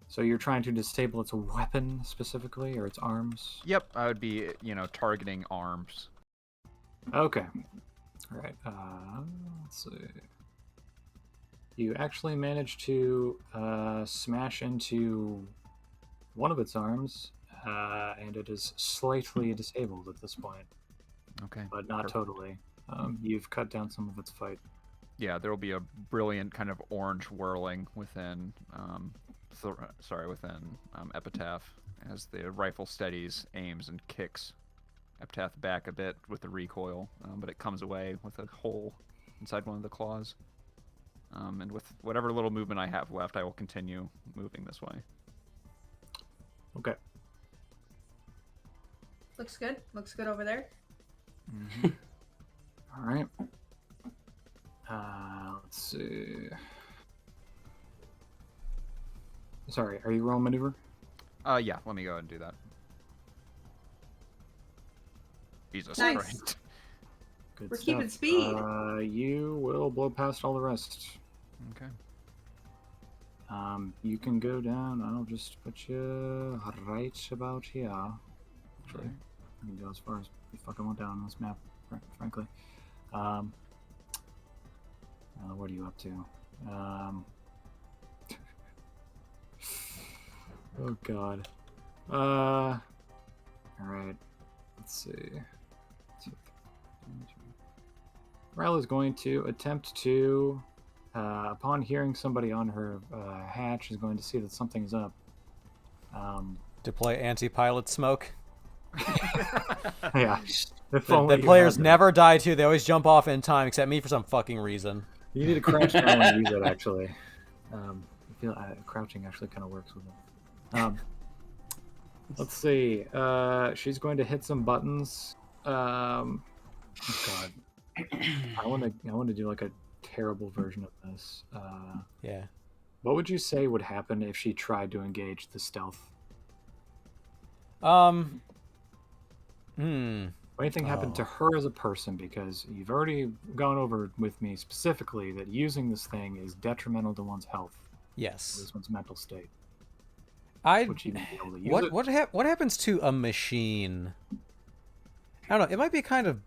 So you're trying to disable its weapon specifically, or its arms? Yep, I would be, targeting arms. Okay. All right. Let's see. You actually managed to smash into one of its arms, and it is slightly disabled at this point. Okay. But not Perfect. totally. You've cut down some of its fight. Yeah, there will be a brilliant kind of orange whirling within, Epitaph as the rifle steadies, aims, and kicks Epitaph back a bit with the recoil, but it comes away with a hole inside one of the claws. And with whatever little movement I have left, I will continue moving this way. Okay. Looks good. Looks good over there. Mm-hmm. All right. Let's see. Sorry, are you rolling maneuver? Yeah, let me go ahead and do that. Jesus Nice. Christ. Good We're stuff. keeping speed. You will blow past all the rest. Okay. You can go down. I'll just put you right about here. Actually, Right. I can go as far as you fucking want down on this map, frankly. What are you up to? Oh god. All right. Let's see. Ryla's going to attempt to, upon hearing somebody on her hatch, is going to see that something's up. Deploy anti-pilot smoke. Yeah. The players never die too. They always jump off in time, except me for some fucking reason. You need to crouch down and use it, actually. I feel crouching actually kind of works with it. Let's see. She's going to hit some buttons. Oh god. I want to do like a terrible version of this. Yeah. What would you say would happen if she tried to engage the stealth? Would anything happen to her as a person? Because you've already gone over with me specifically that using this thing is detrimental to one's health. Yes. At least one's mental state. Would you be able to use it? What happens to a machine? I don't know. It might be kind of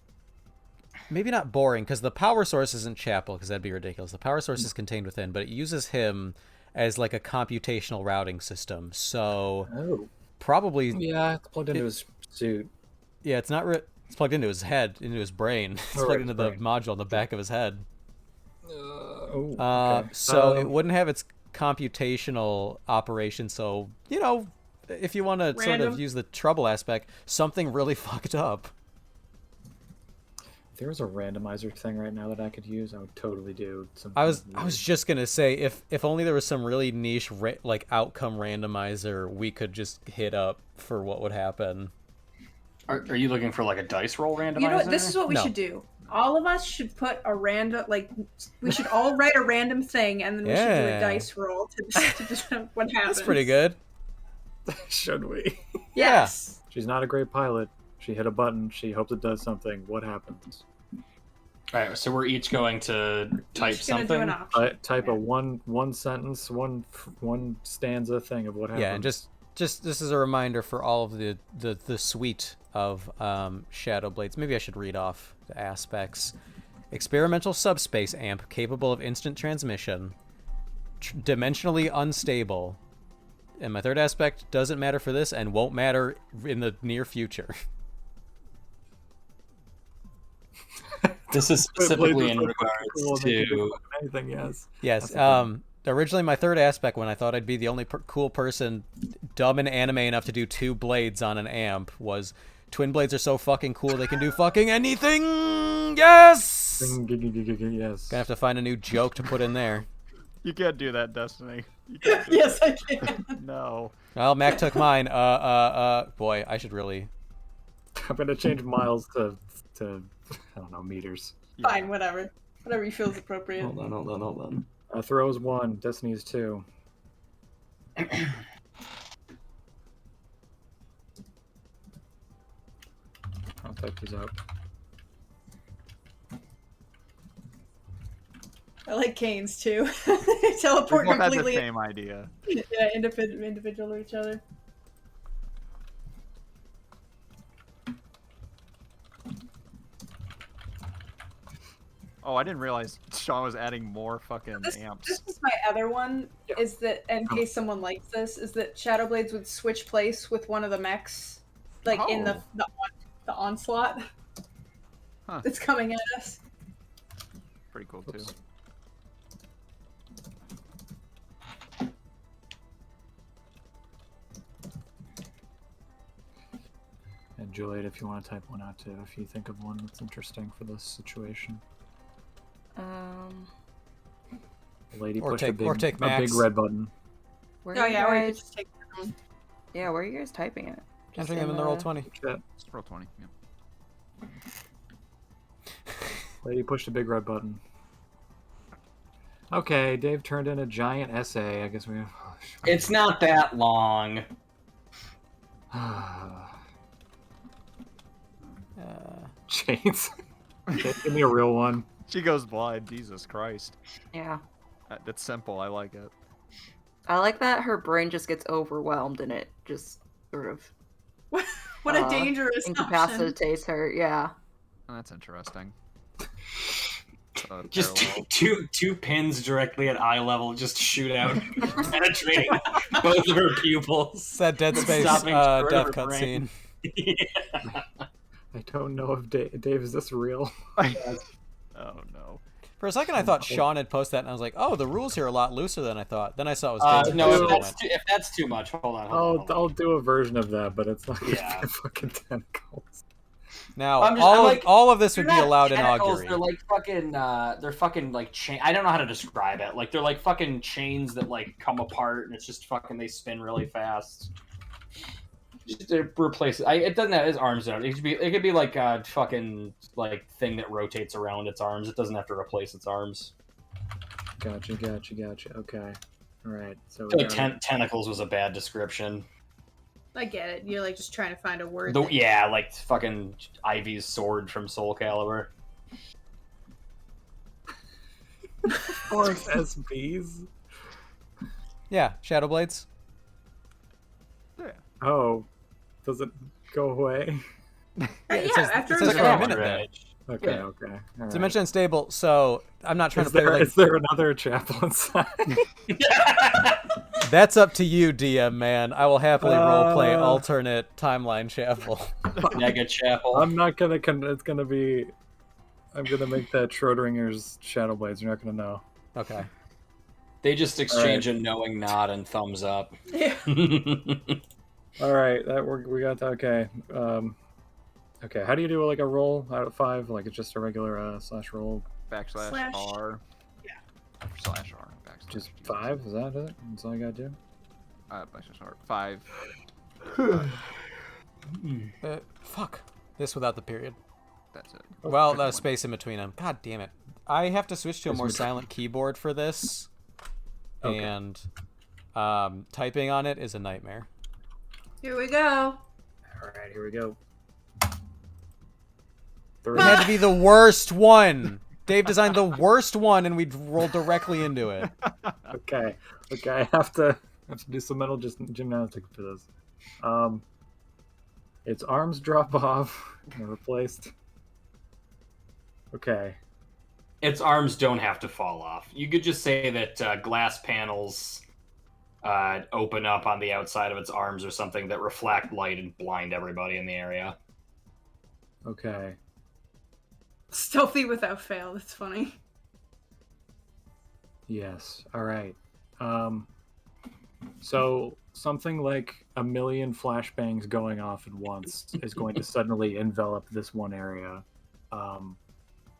maybe not boring because the power source isn't Chapel because that'd be ridiculous. The power source is contained within, but it uses him as like a computational routing system. So probably it's plugged into his suit. Yeah, it's not. It's plugged into his head, into his brain. It's plugged into the module on the back of his head. Okay. So it wouldn't have its computational operation. So if you want to sort of use the trouble aspect, something really fucked up. If there was a randomizer thing right now that I could use, I would totally do something. I was just gonna say if only there was some really niche like outcome randomizer we could just hit up for what would happen. Are you looking for like a dice roll randomizer? You know what? This is what we should do. All of us should put a random, we should all write a random thing, and then we should do a dice roll to determine what happens. That's pretty good. Should we? Yes. She's not a great pilot. She hit a button. She hopes it does something. What happens? All right, so we're each going to type something. Type a one sentence, one stanza thing of what happens. Yeah, and just this is a reminder for all of the suite of Shadow Blades. Maybe I should read off the aspects. Experimental subspace amp capable of instant transmission. Dimensionally unstable. And my third aspect doesn't matter for this and won't matter in the near future. This is specifically in regards to anything. Yes. Originally, my third aspect, when I thought I'd be the only cool person, dumb and anime enough to do 2 blades on an amp, was twin blades are so fucking cool they can do fucking anything. Yes. Yes. Gonna have to find a new joke to put in there. You can't do that, Destiny. Yes, I can. No. Well, Mac took mine. Boy, I should really. I'm gonna change miles to I don't know, meters. Fine, whatever you feel is appropriate. Hold on. Throws 1, Destiny's 2. I'll type these out. I like canes too. They We teleport both had the completely same idea. individual to each other. Oh, I didn't realize Sean was adding more fucking This amps. is my other one. Yeah. Is that in case someone likes this? Is that Shadowblades would switch place with one of the mechs, like in Oh. the onslaught Huh. that's coming at us. Pretty cool too. Oops. And Juliet, if you want to type one out too, if you think of one that's interesting for this situation. The lady Or pushed take- or take a big Max. red button. Where Oh are you yeah, or you could guys? just take your own. Yeah, where are you guys typing it? Just Entering them in the roll 20. Chat. Just roll 20. Yeah. Lady pushed a big red button. Okay, Dave turned in a giant essay. I guess we. It's not that long. Chains. Give me a real one. She goes blind. Jesus Christ. Yeah. That's simple. I like it. I like that her brain just gets overwhelmed and it just sort of What a dangerous option. incapacitates her. Yeah. Oh, that's interesting. Just Parallel. two pins directly at eye level just shoot out, penetrating both of her pupils. It's that Dead Space Stopping short of death her cutscene. brain. Yeah. I don't know if Dave, is this real? Oh no. For a second, I thought Sean had posted that, and I was like, "Oh, the rules here are a lot looser than I thought." Then I saw it was Dave. No, Dude. if that's too much, hold on. I'll do a version of that, but it's not gonna Yeah. be fucking tentacles. Now, I'm all like, of this they're would be not allowed in tentacles, augury. They're like fucking, they're fucking like chain. I don't know how to describe it. Like they're like fucking chains that like come apart, and it's just fucking they spin really fast. Just to replace it. It doesn't have its arms out. It could be like a fucking like thing that rotates around its arms. It doesn't have to replace its arms. Gotcha. Okay. All right. So I feel we like got tentacles was a bad description. I get it. You're like just trying to find a word. Yeah, like fucking Ivy's sword from Soul Calibur. SBs. Yeah, Shadowblades. Yeah. Oh, does it go away? Yeah, Yeah, it says, after it says a for a minute. minute there. Right. Okay. Yeah. Okay. All right. Dimension unstable. So I'm not trying Is to play there, like is there another chapel inside? that's up to you, DM man. I will happily roleplay alternate timeline chapel. Mega Chapel. I'm not gonna. It's gonna be. I'm gonna make that Schrodinger's Shadowblades. You're not gonna know. Okay. They just exchange a knowing nod and thumbs up. Yeah. All right, we got that. Okay. Okay. How do you do like a roll out of 5? Like it's just a regular slash roll. Backslash Slash- R. yeah. Slash R. Backslash. Just 5? Is that it? That's all I gotta do. Backslash R. 5. Fuck. This without the period. That's it. Well, the space in between them. God damn it. I have to switch to a Space more between- silent keyboard for this. Okay. And typing on it is a nightmare. Here we go. All right, here we go. It had to be the worst one. Dave designed the worst one, and we'd roll directly into it. Okay. I have to do some mental gymnastics for this. Its arms drop off and replaced. Okay. Its arms don't have to fall off. You could just say that glass panels open up on the outside of its arms or something that reflect light and blind everybody in the area. Okay. Stealthy without fail. That's funny. Yes. All right. So something like a million flashbangs going off at once is going to suddenly envelop this one area.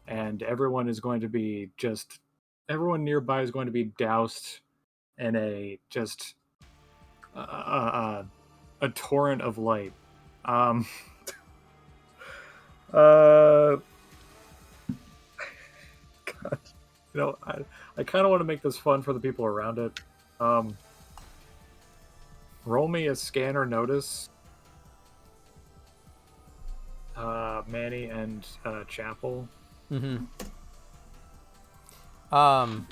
And everyone nearby is going to be doused in a torrent of light. God, I kind of want to make this fun for the people around it. Roll me a scanner notice. Manny and Chapel. Mm-hmm. Do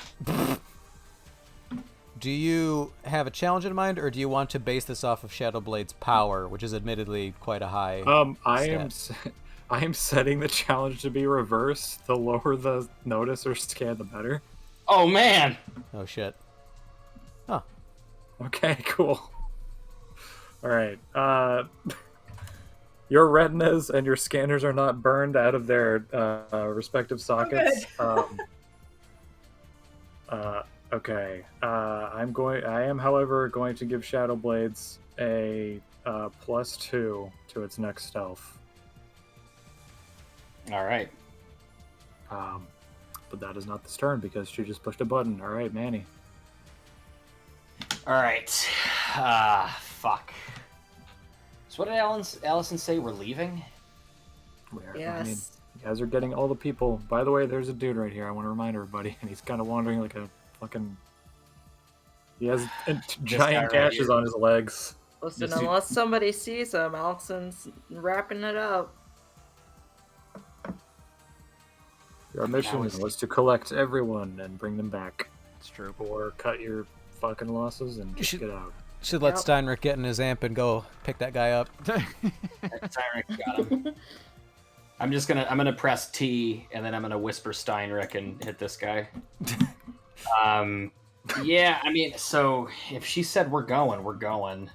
you have a challenge in mind, or do you want to base this off of Shadowblade's power, which is admittedly quite a high I am setting the challenge to be reverse. The lower the notice or scan, the better. Oh man. Oh shit. Huh. Okay, cool. All right. Your retinas and your scanners are not burned out of their respective sockets. Okay. I am, however, going to give Shadowblades a +2 to its next stealth. All right. But that is not this turn because she just pushed a button. All right, Manny. All right. Fuck. So what did Allison say? We're leaving? Where? Yes. I mean, you guys are getting all the people. By the way, there's a dude right here. I want to remind everybody, and he's kind of wandering like a fucking. He has giant right gashes here. on his legs. Listen, Yes, you- unless somebody sees him, Allison's wrapping it up. Your mission was to collect everyone and bring them back, It's true. or cut your fucking losses and just should- get out. Should let Yep. Steinrich get in his amp and go pick that guy up. Steinrich got him. I'm gonna press T and then I'm gonna whisper Steinrich and hit this guy. Yeah, I mean, so if she said we're going.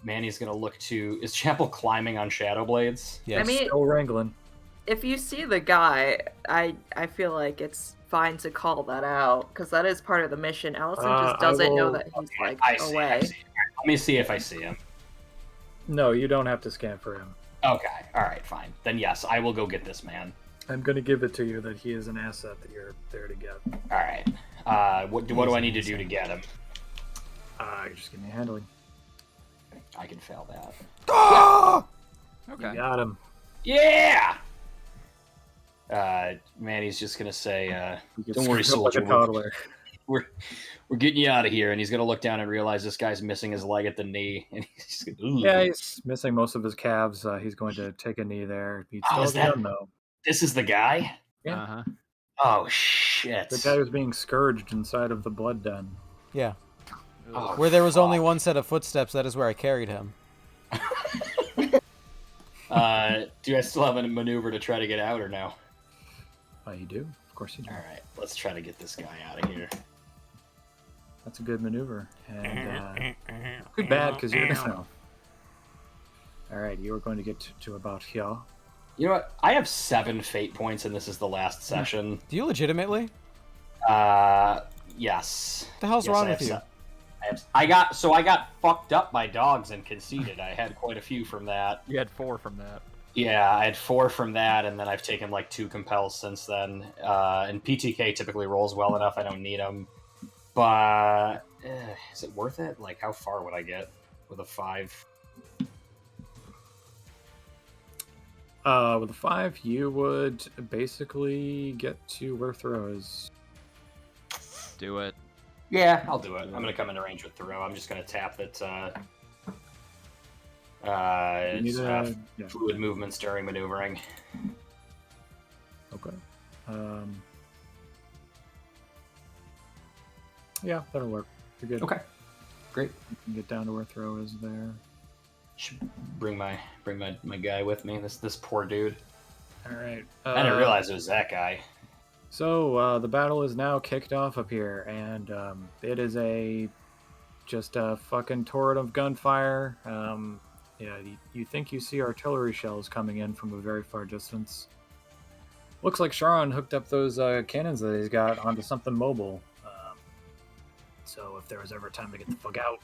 Manny's gonna look to. Is Chapel climbing on Shadowblades? Yes. I mean, Still wrangling. if you see the guy, I feel like it's fine to call that out because that is part of the mission. Allison just I doesn't know will- that he's like I see. away. Let me see if I see him. No, you don't have to scan for him. Okay, all right, fine. Then yes, I will go get this man. I'm gonna give it to you that he is an asset that you're there to get. All right. What do I need to do to get him? Just give me a handling. I can fail that. Okay. You got him. Yeah. Manny's just gonna say, You get "Don't worry, screwed up soldier. like a toddler. We're getting you out of here." And he's gonna look down and realize this guy's missing his leg at the knee, and he's gonna, "Ooh." Yeah, he's missing most of his calves. He's going to take a knee there. He still is has a that- gun, though. This is the guy. Yeah. Uh-huh. Oh shit! The guy who's being scourged inside of the blood den. Yeah. Oh, Where there was fuck. only one set of footsteps, that is where I carried him. Do I still have a maneuver to try to get out or no? You do? Of course you do. All right, let's try to get this guy out of here. That's a good maneuver. And too bad because you're gonna. All right, you are going to get to about here. You know what? I have 7 fate points, and this is the last session. Do you legitimately? Yes. What the hell's Yes, wrong I with have you? I got fucked up by dogs and conceded. I had quite a few from that. You had 4 from that. Yeah, I had 4 from that, and then I've taken like 2 compels since then. And PTK typically rolls well enough; I don't need them. But is it worth it? Like, how far would I get with a 5? With a 5, you would basically get to where Thoreau is. Do it. Yeah, I'll do it. I'm gonna come into range with Thoreau. I'm just gonna tap that. You need yeah. Fluid movements during maneuvering. Okay. Yeah, that'll work. You're good. Okay, great. You can get down to where Thoreau is there. Should bring my guy with me. This poor dude. All right. I didn't realize it was that guy. So the battle is now kicked off up here, and it is just a fucking torrent of gunfire. Yeah, you think you see artillery shells coming in from a very far distance. Looks like Sharon hooked up those cannons that he's got onto something mobile. So if there was ever time to get the fuck out,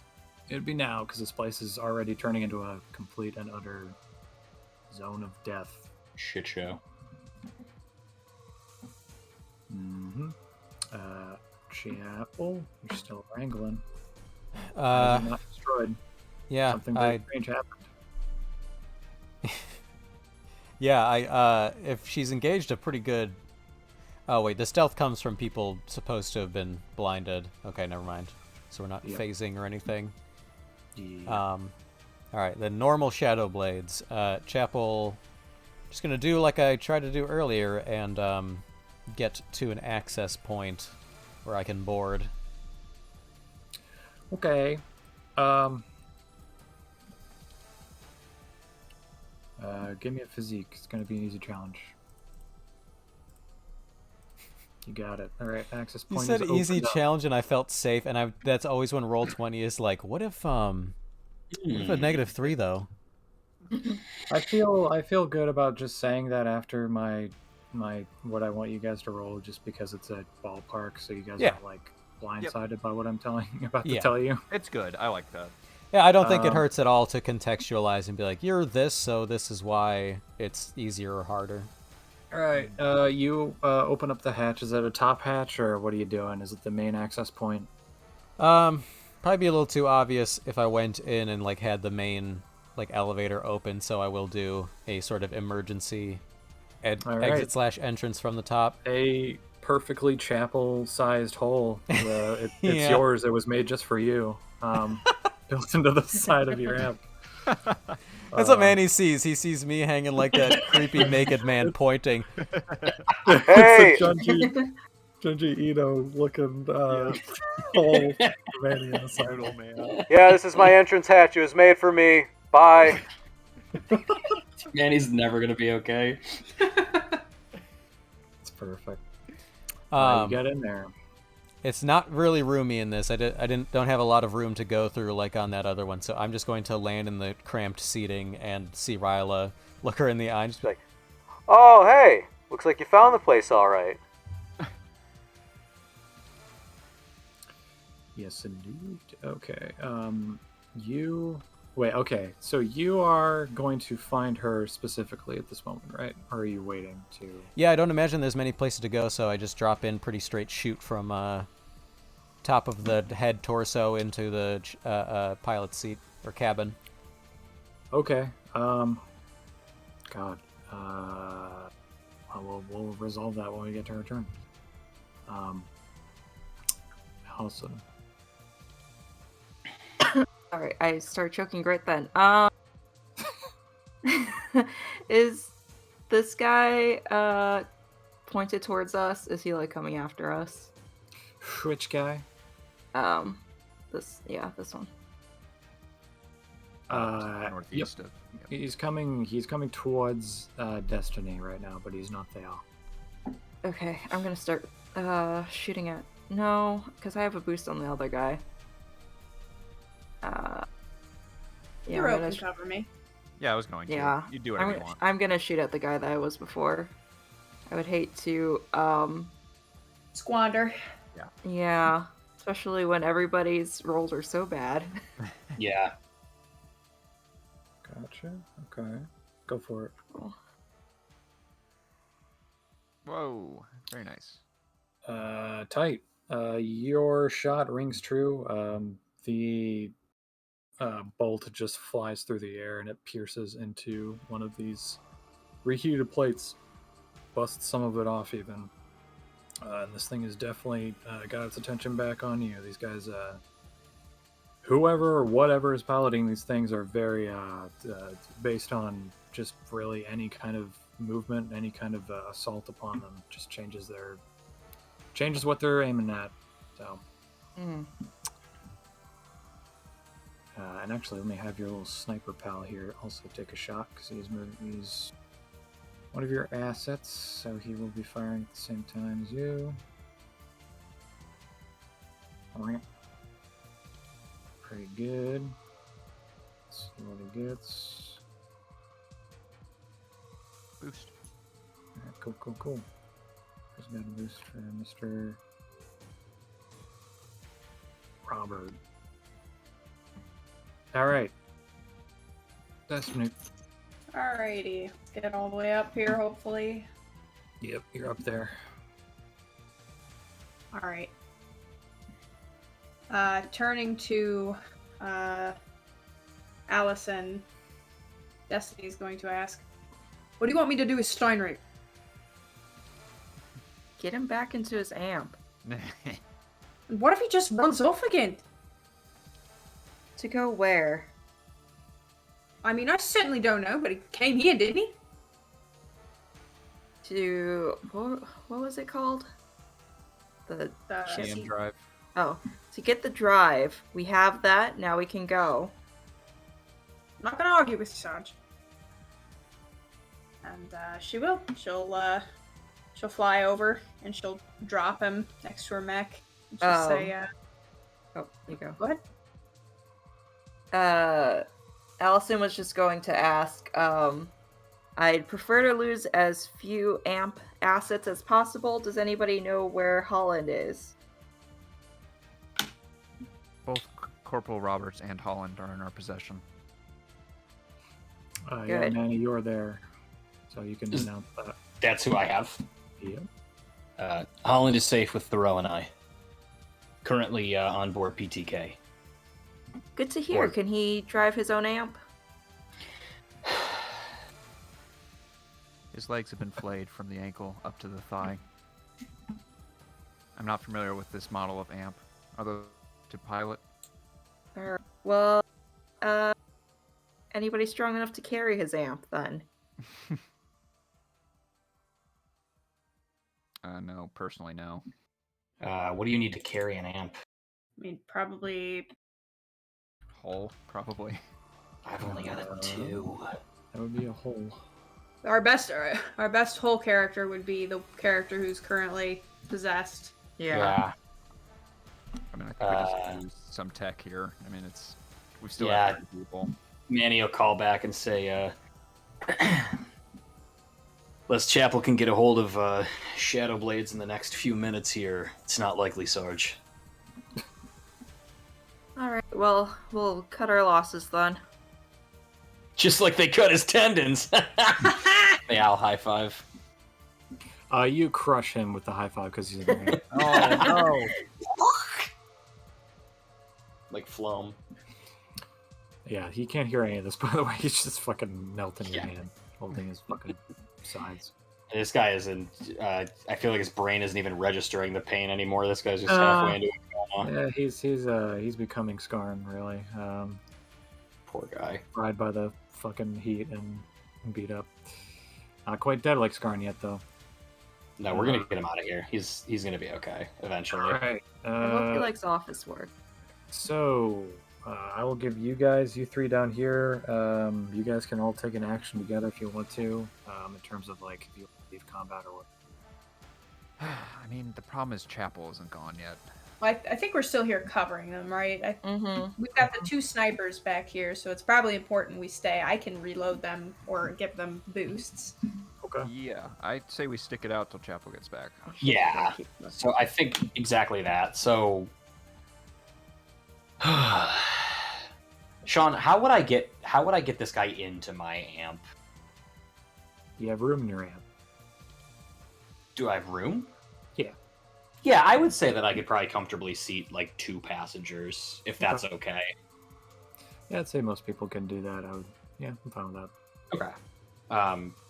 it'd be now, because this place is already turning into a complete and utter zone of death. Shit show. Mm-hmm. Chapel, you're still wrangling. Not destroyed. Yeah, Something very strange happened. yeah. If she's engaged a pretty good. Oh wait, the stealth comes from people supposed to have been blinded. Okay, never mind. So we're not Yep. phasing or anything. Yeah. All right, the normal shadow blades. Chapel, just gonna do like I tried to do earlier, and get to an access point where I can board. Okay. Give me a physique. It's gonna be an easy challenge. You got it. All right, access You point. said is easy opened up. challenge, and I felt safe. And that's always when Roll20 is like, what if a -3 though? I feel good about just saying that after my what I want you guys to roll, just because it's a ballpark, so you guys Yeah. aren't like blindsided by what I'm about to Yeah. tell you. It's good. I like that. Yeah, I don't think it hurts at all to contextualize and be like, you're this, so this is why it's easier or harder. All right. You open up the hatch. Is that a top hatch, or what are you doing? Is it the main access point? Probably be a little too obvious if I went in and like had the main like elevator open, so I will do a sort of emergency All right. exit/entrance from the top. A perfectly chapel-sized hole. It's Yeah. yours. It was made just for you. Built into the side of your amp. That's what Manny sees. He sees me hanging like that creepy naked man pointing. It's Hey! a Junji Ito looking hole for Manny on the side. Old man. Yeah, this is my entrance hatch. It was made for me. Bye. Man, he's never gonna be okay. It's perfect. You Um, got in there. It's not really roomy in this. I don't have a lot of room to go through like on that other one, so I'm just going to land in the cramped seating and see Ryla look her in the eye and just be like, Oh, hey. Looks like you found the place all right. Yes, indeed. Okay. Okay. So you are going to find her specifically at this moment, right? Or are you waiting to? yeah, I don't imagine there's many places to go, so I just drop in pretty straight shoot from top of the head torso into the pilot seat or cabin. Okay. God. We'll resolve that when we get to her turn. Allison. Alright, I start choking right then. Is this guy pointed towards us? Is he like coming after us? Which guy? This one. Northeast of. Yep. He's coming towards Destiny right now, but he's not there. Okay, I'm gonna start shooting at no, because I have a boost on the other guy. Yeah, You're I'm open. gonna Cover me. Yeah, I was going to. Yeah, You do whatever you want. I'm gonna shoot at the guy that I was before. I would hate to, Squander. yeah, especially when everybody's rolls are so bad. Yeah. Gotcha. Okay. Go for it. Cool. Whoa, very nice. Tight. Your shot rings true. The bolt just flies through the air and it pierces into one of these reheated plates, busts some of it off even. And this thing has definitely got its attention back on you. These guys, whoever or whatever is piloting these things, are very based on just really any kind of movement, any kind of assault upon them. Just changes what they're aiming at. So. And actually, let me have your little sniper pal here also take a shot, because he's one of your assets, so he will be firing at the same time as you. Alright. Pretty good. Let's see what he gets. Boost. Alright, cool. He's got a boost for Mr. Robert. Alright. Destiny. Alrighty. Get all the way up here, hopefully. Yep, you're up there. Alright. Turning to Allison, Destiny's going to ask, what do you want me to do with Steinrich? Get him back into his amp. What if he just runs off again? To go where? I mean, I certainly don't know, but he came here, didn't he? to what was it called? The CM drive. Oh, to get the drive, we have that. Now we can go. I'm not gonna argue with you, Sarge. And she will. She'll fly over and she'll drop him next to her mech. And she'll say, "Oh, you go. Go ahead." Allison was just going to ask. I'd prefer to lose as few amp assets as possible. Does anybody know where Holland is? Both Corporal Roberts and Holland are in our possession. Yeah, Good. Manny, you're there, so you can announce that. That's who I have. Yeah. Holland is safe with Thoreau and I. Currently on board PTK. Good to hear. Or- Can he drive his own amp? His legs have been flayed from the ankle up to the thigh. I'm not familiar with this model of amp. Are those to pilot? Well, anybody strong enough to carry his amp then? No, personally, no. What do you need to carry an amp? I mean, probably. Hull, probably. I've only got a 2. That would be a hole. Our best whole character would be the character who's currently possessed. Yeah. I mean, I think we just use some tech here. I mean, we still Yeah. have 3 people. Manny will call back and say, unless Chapel can get a hold of Shadow Blades in the next few minutes here, it's not likely, Sarge. Alright, well, we'll cut our losses then. Just like they cut his tendons. The owl high five. You crush him with the high five because he's in the ring. Oh, no! Like Floam. Yeah, he can't hear any of this, by the way. He's just fucking melting your hand, holding his fucking sides. And this guy isn't. I feel like his brain isn't even registering the pain anymore. This guy's just halfway into it. Yeah, he's becoming Skarn, really. Poor guy. Fried by the fucking heat and beat up. Not quite dead like Skarn yet, though. No, we're gonna get him out of here. He's gonna be okay eventually. All right. I hope he likes office work. So, I will give you 3 down here. You guys can all take an action together if you want to, in terms of, like, if you leave combat or what. I mean, the problem is Chapel isn't gone yet. Well, I think we're still here covering them, right? Mm-hmm. We've got the 2 snipers back here, so it's probably important we stay. I can reload them or give them boosts. Okay. Yeah, I'd say we stick it out till Chapel gets back. Yeah. So I think exactly that. So, Sean, how would I get this guy into my amp? You have room in your amp. Do I have room? Yeah. Yeah, I would say that I could probably comfortably seat like 2 passengers, if that's okay. Yeah, I'd say most people can do that. I'm fine with that. Okay.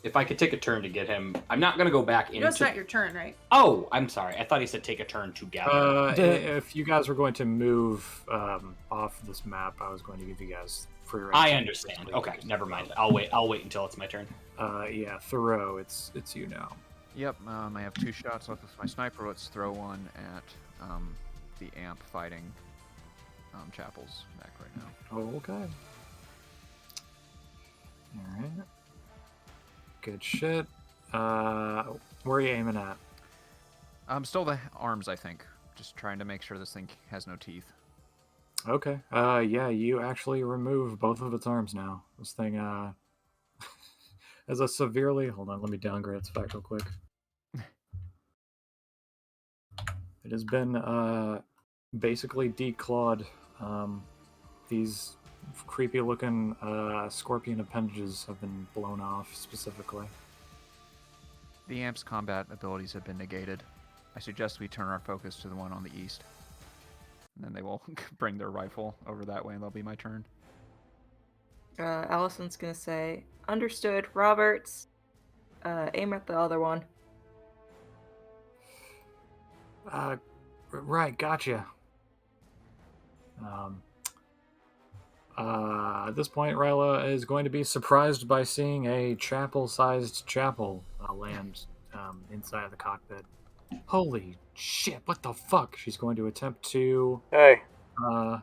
If I could take a turn to get him, I'm not gonna go back You into. know it's not your turn, right? Oh, I'm sorry. I thought he said take a turn together. If you guys were going to move off this map, I was going to give you guys free reign. I understand. Okay, never mind. I'll wait until it's my turn. Yeah, Thoreau, it's you now. Yep, I have 2 shots left with my sniper. Let's throw one at the amp fighting Chapel's back right now. Oh, okay. All right. Good shit. Where are you aiming at? Still the arms, I think. Just trying to make sure this thing has no teeth. Okay. Yeah, you actually remove both of its arms now. This thing, has a severely... Hold on, let me downgrade its spec real quick. It has been, basically declawed. These creepy-looking, scorpion appendages have been blown off, specifically. The amp's combat abilities have been negated. I suggest we turn our focus to the one on the east. And then they will bring their rifle over that way, and that'll be my turn. Allison's gonna say, understood, Roberts. Aim at the other one. Right, gotcha. At this point, Ryla is going to be surprised by seeing a chapel-sized chapel land inside of the cockpit. Holy shit! What the fuck? She's going to attempt to Hey,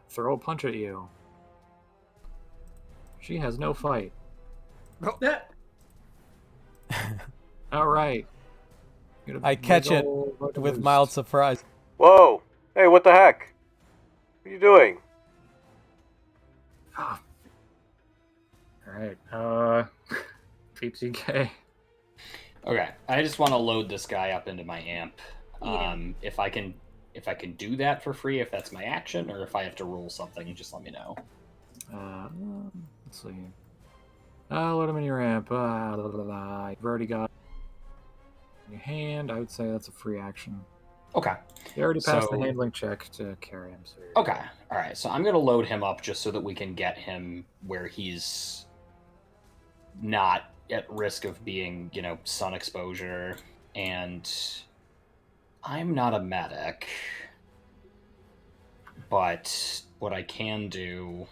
throw a punch at you. She has no fight. That- All right. I catch it with mild surprise. whoa! Hey, what the heck? What are you doing? Ah. All right. PCK. Okay, I just want to load this guy up into my amp. If I can do that for free, if that's my action, or if I have to roll something, just let me know. Let's see. Load him in your amp. You've already got in your hand. I would say that's a free action. Okay. You already passed the So- handling check to carry him. So you're- Okay. All right. So I'm gonna load him up just so that we can get him where he's not at risk of being, sun exposure. And I'm not a medic, but what I can do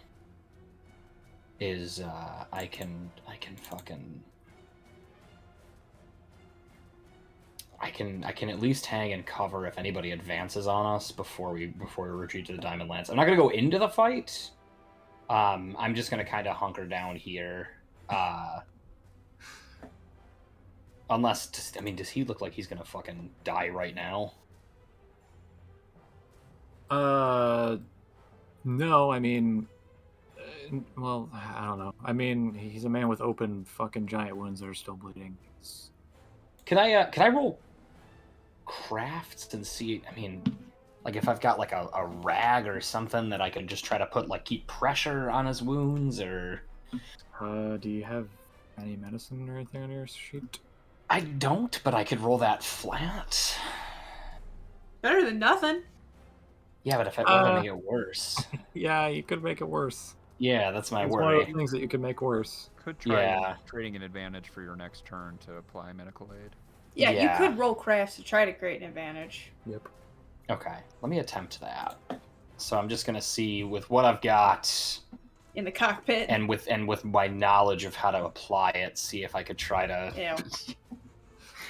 is I can at least hang and cover if anybody advances on us before we retreat to the Diamond Lance. I'm not gonna go into the fight. I'm just gonna kind of hunker down here. Unless, does he look like he's gonna fucking die right now? No, I mean, well, I don't know. I mean, he's a man with open fucking giant wounds that are still bleeding. Can I roll crafts and see? Like if I've got like a rag or something that I could just try to put keep pressure on his wounds, or Do you have any medicine or anything on your sheet? I don't, but I could roll that flat. Better than nothing. Yeah, but if it were to make it worse. Yeah, you could make it worse. Yeah, that's my It's one of worry. those things that you could make worse. Could try Yeah. trading an advantage for your next turn to apply medical aid. Yeah, you Yeah. could roll crafts to try to create an advantage. Yep. Okay, let me attempt that. So I'm just gonna see with what I've got In the cockpit. and with my knowledge of how to apply it, see if I could try to. Ew.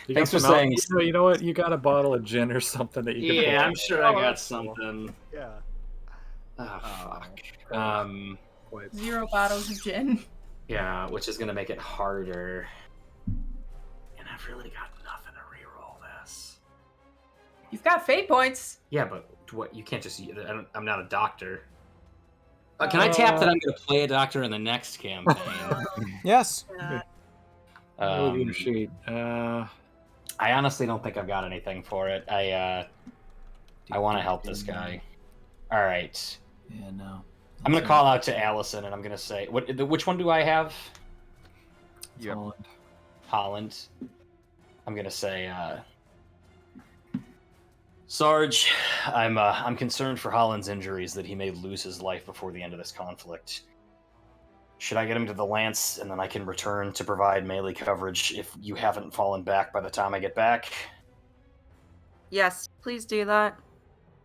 You Thanks got for some saying- You know what? You got a bottle of gin or something that you can. Yeah, pour I'm in. sure I got something. Yeah. Oh fuck. Quite. 0 bottles of gin. Yeah, which is gonna make it harder. And I've really got nothing to reroll this. You've got fate points. Yeah, but what? You can't just. I'm not a doctor. Can I tap that I'm gonna play a doctor in the next campaign? Yes. Load your sheet. I honestly don't think I've got anything for it. I want to help this guy. All right. Yeah, no. I'm gonna call out to Allison, and I'm gonna say, which one do I have? Yep. Holland. Holland. I'm gonna say, Sarge, I'm concerned for Holland's injuries, that he may lose his life before the end of this conflict. Should I get him to the Lance, and then I can return to provide melee coverage if you haven't fallen back by the time I get back? Yes, please do that.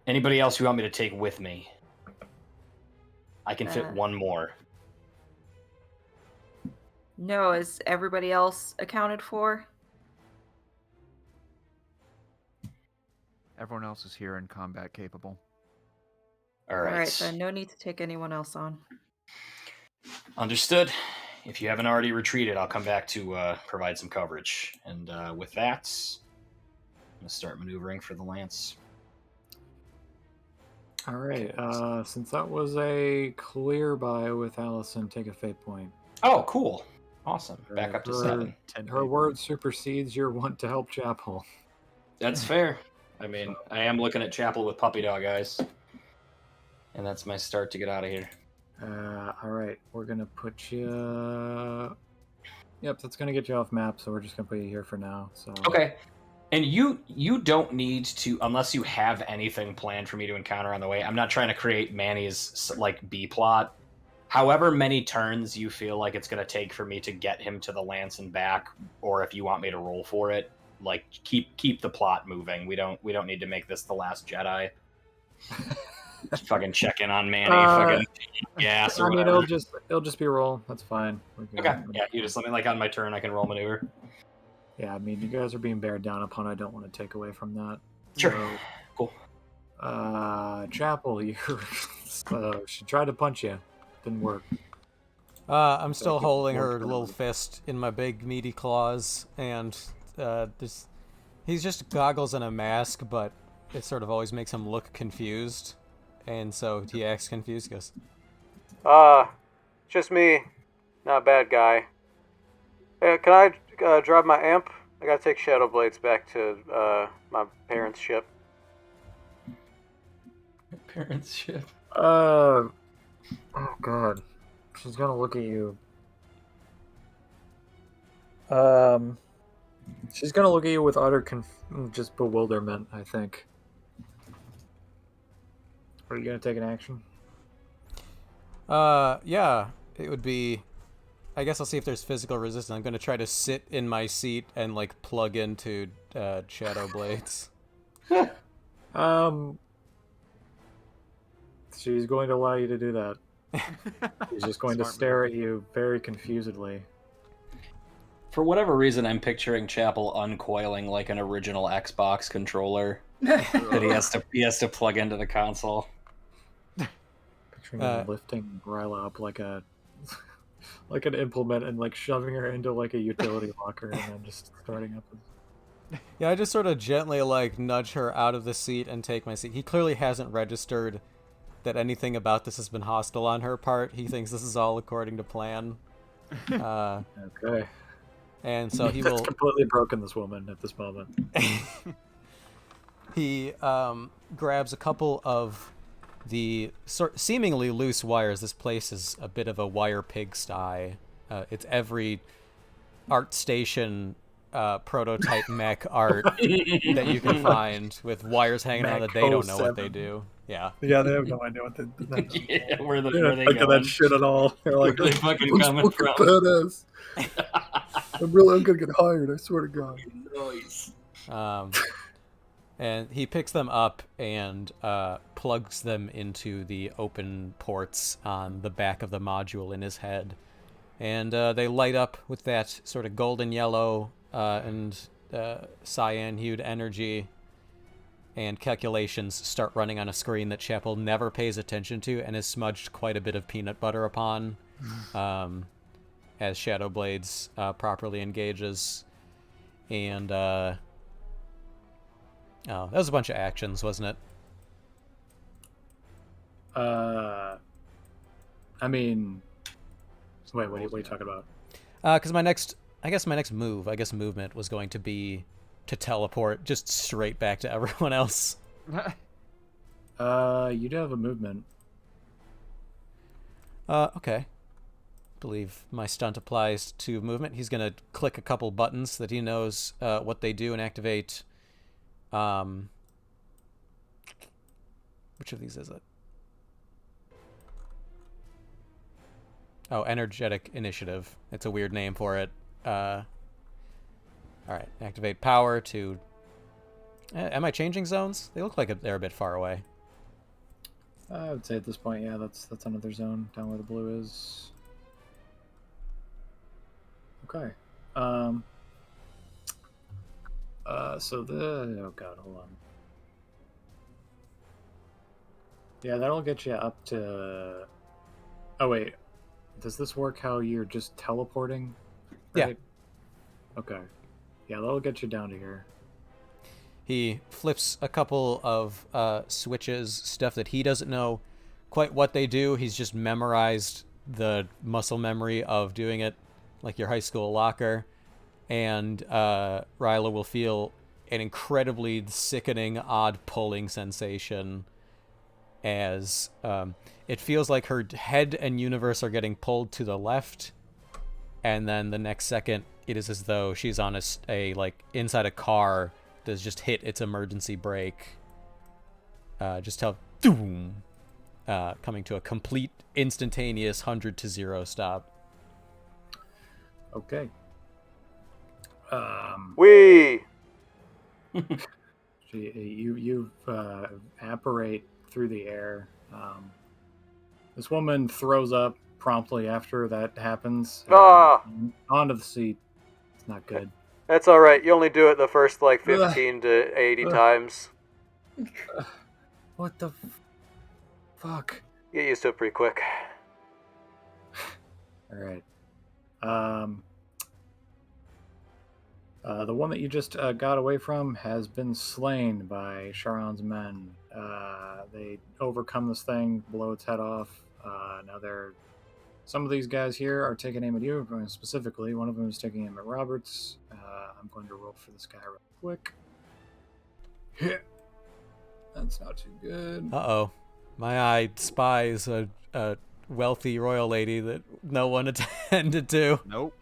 Anybody else you want me to take with me? I can fit Uh, one more. No, is everybody else accounted for? Everyone else is here and combat capable. All right. Alright, then no need to take anyone else on. Understood. If you haven't already retreated, I'll come back to provide some coverage. And with that, I'm going to start maneuvering for the Lance. All right. Since that was a clear buy with Allison, take a fate point. Oh, cool. Awesome. Back up to Her- 7. Her word supersedes your want to help Chapel. That's fair. I am looking at Chapel with puppy dog eyes. And that's my start to get out of here. All right. We're gonna put you. Yep, that's gonna get you off map. So we're just gonna put you here for now. So. Okay. And you don't need to, unless you have anything planned for me to encounter on the way. I'm not trying to create Manny's B plot. However many turns you feel like it's going to take for me to get him to the Lance and back, or if you want me to roll for it, keep the plot moving. We don't need to make this the Last Jedi. Just fucking check in on Manny. Fucking gas or I mean, whatever. it'll just be roll. That's fine. We're good. Okay. Yeah, you just let me on my turn. I can roll maneuver. Yeah, I mean, you guys are being bared down upon. I don't want to take away from that. Sure. So, Cool. Chapel, you. She tried to punch you. Didn't work. I'm still Thank you holding for her working little on it. fist in my big meaty claws, and he's just goggles and a mask, but it sort of always makes him look confused, and so he acts confused. He goes, Just me. Not a bad guy. Hey, can I drive my amp? I gotta take Shadow Blades back to my parents' ship. Parents ship. Oh God, she's gonna look at you. She's gonna look at you with utter just bewilderment. I think. Are you gonna take an action? yeah, it would be. I guess I'll see if there's physical resistance. I'm gonna try to sit in my seat and like plug into Shadow Blades. She's going to allow you to do that. She's just going to Smart stare move. at you very confusedly. For whatever reason, I'm picturing Chapel uncoiling like an original Xbox controller that he has to plug into the console. Picturing him lifting Gryla up like a like an implement and like shoving her into like a utility locker and then just starting up. Yeah, I just sort of gently like nudge her out of the seat and take my seat. He clearly hasn't registered that anything about this has been hostile on her part. He thinks this is all according to plan. Okay. And so he That's will completely broken this woman at this moment. he grabs a couple of the seemingly loose wires. This place is a bit of a wire pigsty. It's every art station prototype mech art that you can find with wires hanging out that they don't know what they do. Yeah. Yeah, they have no idea what they Yeah, where they think of going? that shit at all. They're like, Where they fucking coming from? badass. I'm gonna get hired, I swear to God. Noise. And he picks them up and plugs them into the open ports on the back of the module in his head. And they light up with that sort of golden yellow and cyan-hued energy, and calculations start running on a screen that Chapel never pays attention to and is smudged quite a bit of peanut butter upon as Shadow Blades properly engages. And that was a bunch of actions, wasn't it? I mean, wait, what are you talking about? Because my next movement was going to be to teleport just straight back to everyone else. You do have a movement. Okay. Believe my stunt applies to movement. He's gonna click a couple buttons that he knows what they do and activate. Which of these is it? Oh, energetic initiative. It's a weird name for it. All right, activate power to. Am I changing zones? They look like they're a bit far away. I would say at this point, yeah, that's another zone down where the blue is. Okay. So oh god, hold on. Yeah, that'll get you up to. Oh wait, does this work? How you're just teleporting? Right? Yeah. Okay. Yeah, that'll get you down to here. He flips a couple of switches, stuff that he doesn't know quite what they do. He's just memorized the muscle memory of doing it, like your high school locker. And Ryla will feel an incredibly sickening, odd pulling sensation as it feels like her head and universe are getting pulled to the left. And then the next second, it is as though she's on a like inside a car that's just hit its emergency brake. Just tell, boom, coming to a complete instantaneous 100 to 0 stop. Okay. You apparate through the air. This woman throws up promptly after that happens. Onto the seat. It's not good. That's all right. You only do it the first like 15 to 80 times. What the fuck? Get used to it pretty quick. All right. The one that you just got away from has been slain by Charon's men. They overcome this thing, blow its head off. Now some of these guys here are taking aim at you, specifically. One of them is taking aim at Roberts. I'm going to roll for this guy real quick. Hit. That's not too good. Uh-oh. My eye spies a wealthy royal lady that no one attended to. Nope.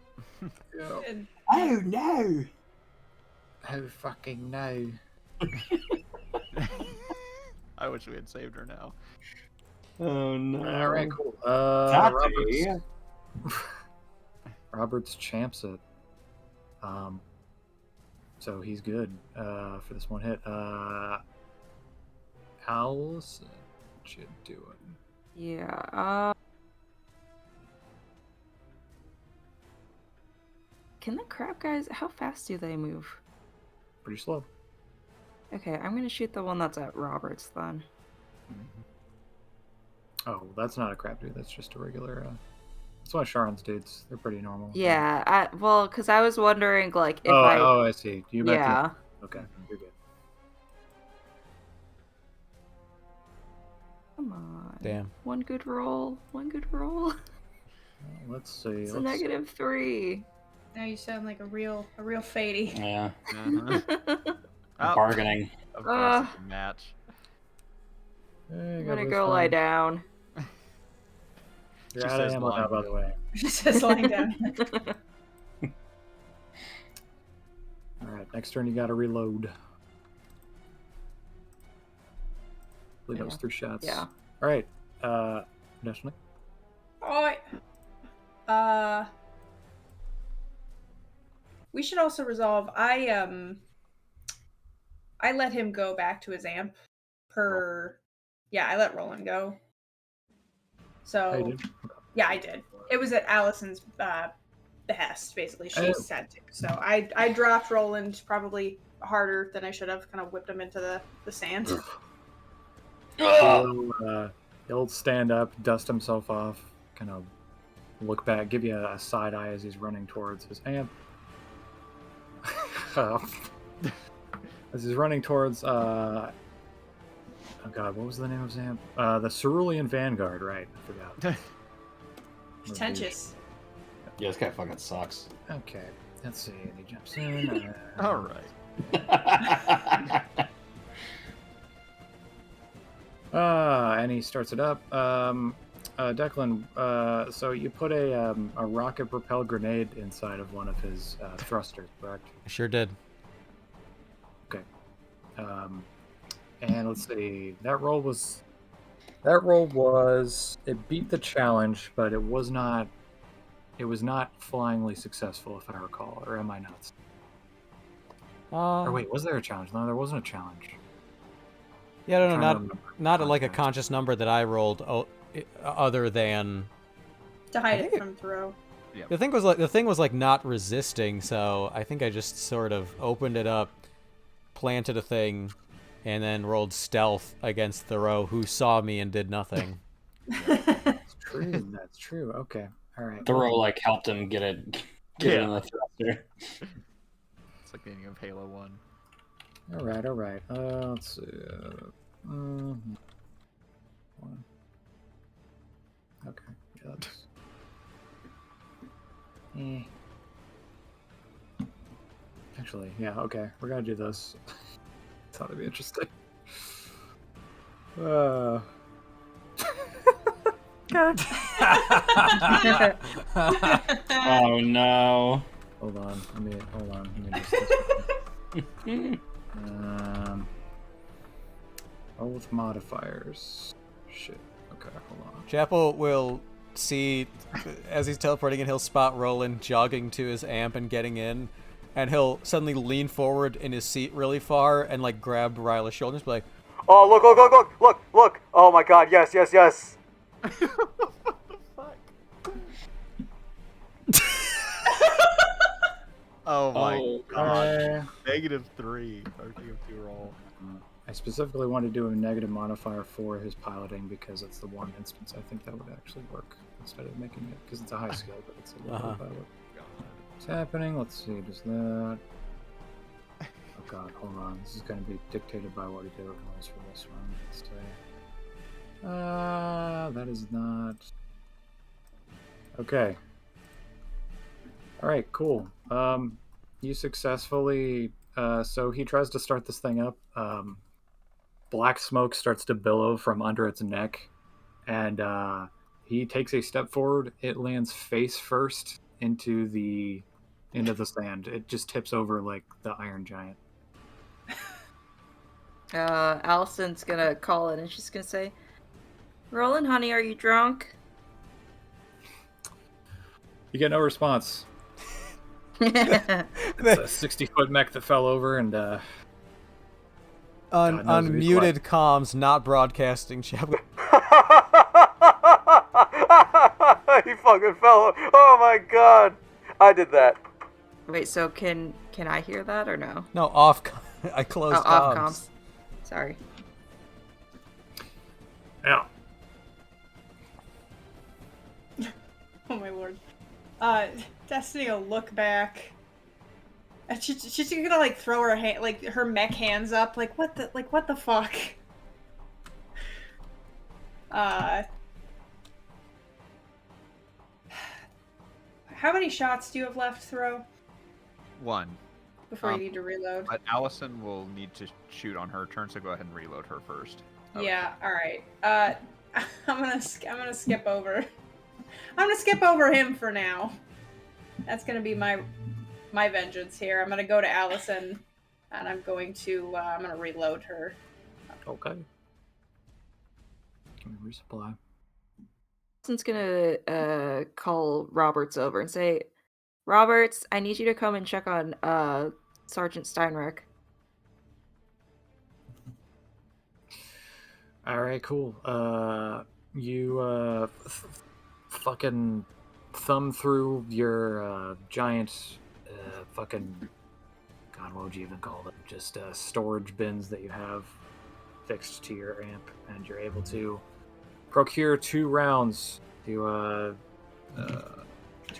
Yep. Oh no! Oh fucking no. I wish we had saved her now. Oh no! All right, cool. Tati. Roberts champs it. So he's good for this one hit. Allison should do it. Yeah. Can the crab guys? How fast do they move? Pretty slow. Okay, I'm gonna shoot the one that's at Roberts then. Oh, that's not a crab dude. That's just a regular. That's one of Sharon's dudes. They're pretty normal. Yeah. Well, because I was wondering, like, if I see. You back Yeah. in. Okay, you're good. Come on. Damn. One good roll. One good roll. Well, let's see. It's a let's- -3. Now you sound like a real fady. Yeah, Oh, bargaining. of course, it's a match. Hey, I'm got gonna this go one. lie down. You're She out of says ammo now, lying by the down. way. Just lying down. All right, next turn you got to reload. I believe that was 3 shots. Yeah. All right, Destiny. Alright. We should also resolve. I let him go back to his amp Yeah, I let Roland go. So Oh, you did? yeah, I did. It was at Allison's behest, basically. She Oh. said to. So I dropped Roland probably harder than I should have, kind of whipped him into the sand. He'll stand up, dust himself off, kind of look back, give you a side eye as he's running towards his amp. As he's running towards, oh god, what was the name of his amp? The Cerulean Vanguard, right? I forgot. Pretentious. Yeah, this guy fucking sucks. Okay, let's see. And he jumps in. All right. And he starts it up. Declan, so you put a rocket-propelled grenade inside of one of his thrusters, correct? I sure did. Okay. And let's see. That roll was. It beat the challenge, but it was not. It was not flyingly successful, if I recall. Or am I nuts? Or wait, was there a challenge? No, there wasn't a challenge. Yeah, no, I'm trying to remember. not like a Context. conscious number that I rolled. Other than To hide I it think from Thoreau. the thing was like not resisting. So I think I just sort of opened it up, planted a thing, and then rolled stealth against Thoreau, who saw me and did nothing. That's true. That's true. Okay. All right. Thorough like helped him get it in the thruster. It's like the ending of Halo 1. All right. All right. Let's see. One. Okay. Yeah, that's. Actually, yeah. Okay, we're gonna do this. Thought it'd be interesting. Oh no. Hold on. Let me just. With modifiers. Shit. Okay, hold on. Chapel will see as he's teleporting and he'll spot Roland jogging to his amp and getting in, and he'll suddenly lean forward in his seat really far and like grab Ryla's shoulders, be like, Oh, look, look, look, look, look, look! Oh my god, yes, yes, yes! Oh my god. -3. RTM2 roll. I specifically want to do a negative modifier for his piloting because it's the one instance I think that would actually work instead of making it because it's a high skill, but it's a low pilot. What's happening? Let's see. Does that? Oh god, hold on. This is going to be dictated by what he did rolls for this one. Let's say. That is not. Okay. All right. Cool. You successfully. So he tries to start this thing up. Black smoke starts to billow from under its neck, and he takes a step forward. It lands face first into the sand. It just tips over like the Iron Giant. Allison's gonna call it, and she's gonna say, "Roland, honey, are you drunk?" You get no response. It's a 60-foot mech that fell over, and Unmuted comms, not broadcasting. Shall we? He fucking fell. Oh my god. I did that. Wait, so can I hear that or no? No, off. I closed comms. Off comms. Sorry. yeah. Oh my lord. Destiny will look back. And she's gonna like throw her hand, like her mech hands up, like what the fuck? How many shots do you have left, Throw? 1. Before you need to reload. But Allison will need to shoot on her turn, so go ahead and reload her first. Yeah. All right. I'm gonna skip over. I'm gonna skip over him for now. That's gonna be my vengeance here. I'm gonna go to Allison, and I'm gonna reload her. Okay. Give me resupply. Allison's gonna call Roberts over and say, "Roberts, I need you to come and check on Sergeant Steinrich." All right, cool. You fucking thumb through your giant fucking god, what would you even call them? Just storage bins that you have fixed to your amp, and you're able to procure 2 rounds to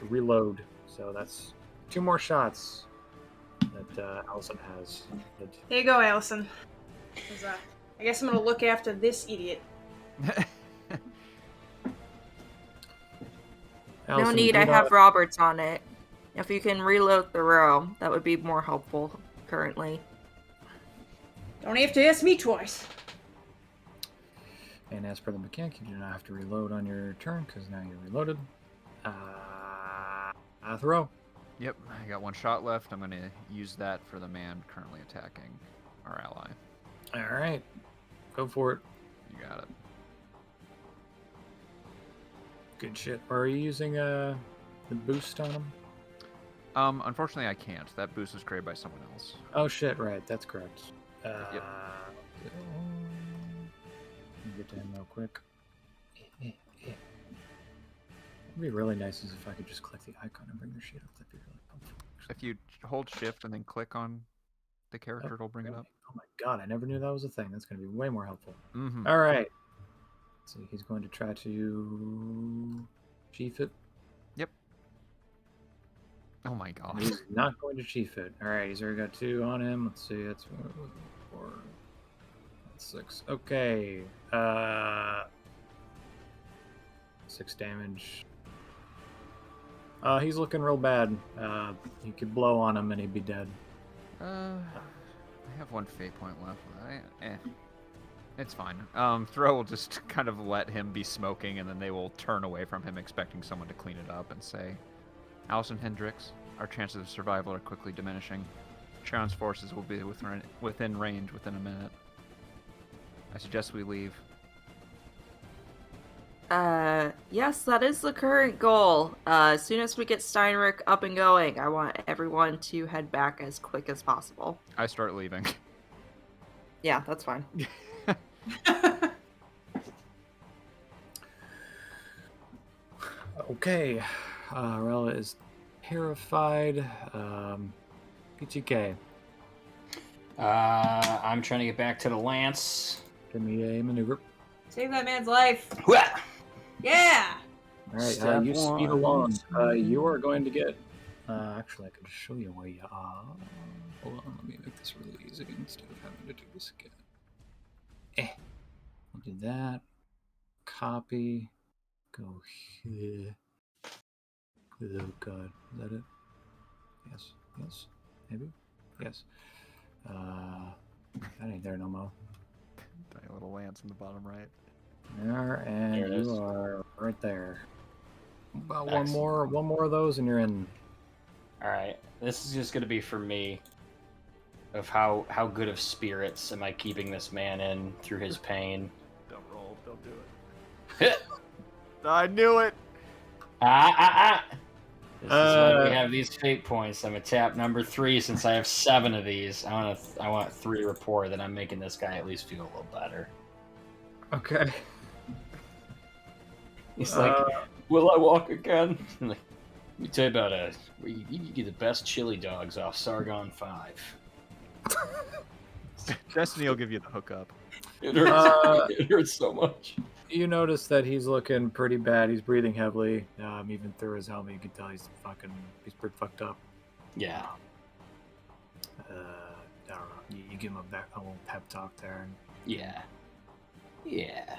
reload. So that's 2 more shots that Allison has. Here you go, Allison. I guess I'm gonna look after this idiot. No need, I have Roberts on it. If you can reload the row, that would be more helpful currently. Don't have to ask me twice. And as per the mechanic, you do not have to reload on your turn because now you're reloaded. Throw. Yep, I got 1 shot left. I'm going to use that for the man currently attacking our ally. All right, go for it. You got it. Good shit. Are you using the boost on him? Unfortunately, I can't. That boost was created by someone else. Oh shit! Right, that's correct. Yep. Let me get to him real quick. What'd be really nice is if I could just click the icon and bring your sheet up. That'd be really helpful. If you hold shift and then click on the character, it'll bring it up. Oh my god! I never knew that was a thing. That's going to be way more helpful. Mm-hmm. All right. Let's see, he's going to try to chief it. Yep. Oh my god. He's not going to chief it. All right, he's already got 2 on him. Let's see, that's 4. That's 6. Okay. 6 damage. He's looking real bad. You could blow on him and he'd be dead. I have 1 fate point left. It's fine. Throw will just kind of let him be smoking, and then they will turn away from him, expecting someone to clean it up, and say, Allison Hendricks, our chances of survival are quickly diminishing. Sharon's forces will be within range within a minute. I suggest we leave. Yes, that is the current goal. As soon as we get Steinrich up and going, I want everyone to head back as quick as possible. I start leaving. Yeah, that's fine. Okay. Rella is terrified. PTK. I'm trying to get back to the lance. Give me a maneuver. Save that man's life. Hwah! Yeah. All right, Step you speed one. along. You are going to get. Actually, I could show you where you are. Hold on, let me make this really easy instead of having to do this again. I'll do that. Copy. Go here. Oh God, is that it? Yes. Yes. Maybe. Yes. That ain't there no more. Tiny little lance in the bottom right. There, and There it is. you are right there. About Excellent. one more of those, and you're in. All right, this is just gonna be for me. Of how good of spirits am I keeping this man in through his pain? Don't roll. Don't do it. I knew it. This is why we have these fate points. I'm at tap number 3 since I have 7 of these. I want 3 rapport that I'm making this guy at least feel a little better. Okay. He's like, will I walk again? I'm like, let me tell you about you get the best chili dogs off Sargon 5. Destiny will give you the hookup. It hurts. It hurts so much. You notice that he's looking pretty bad. He's breathing heavily. Even through his helmet, you can tell he's pretty fucked up. Yeah. I don't know. You give him a little pep talk there, and Yeah. Yeah.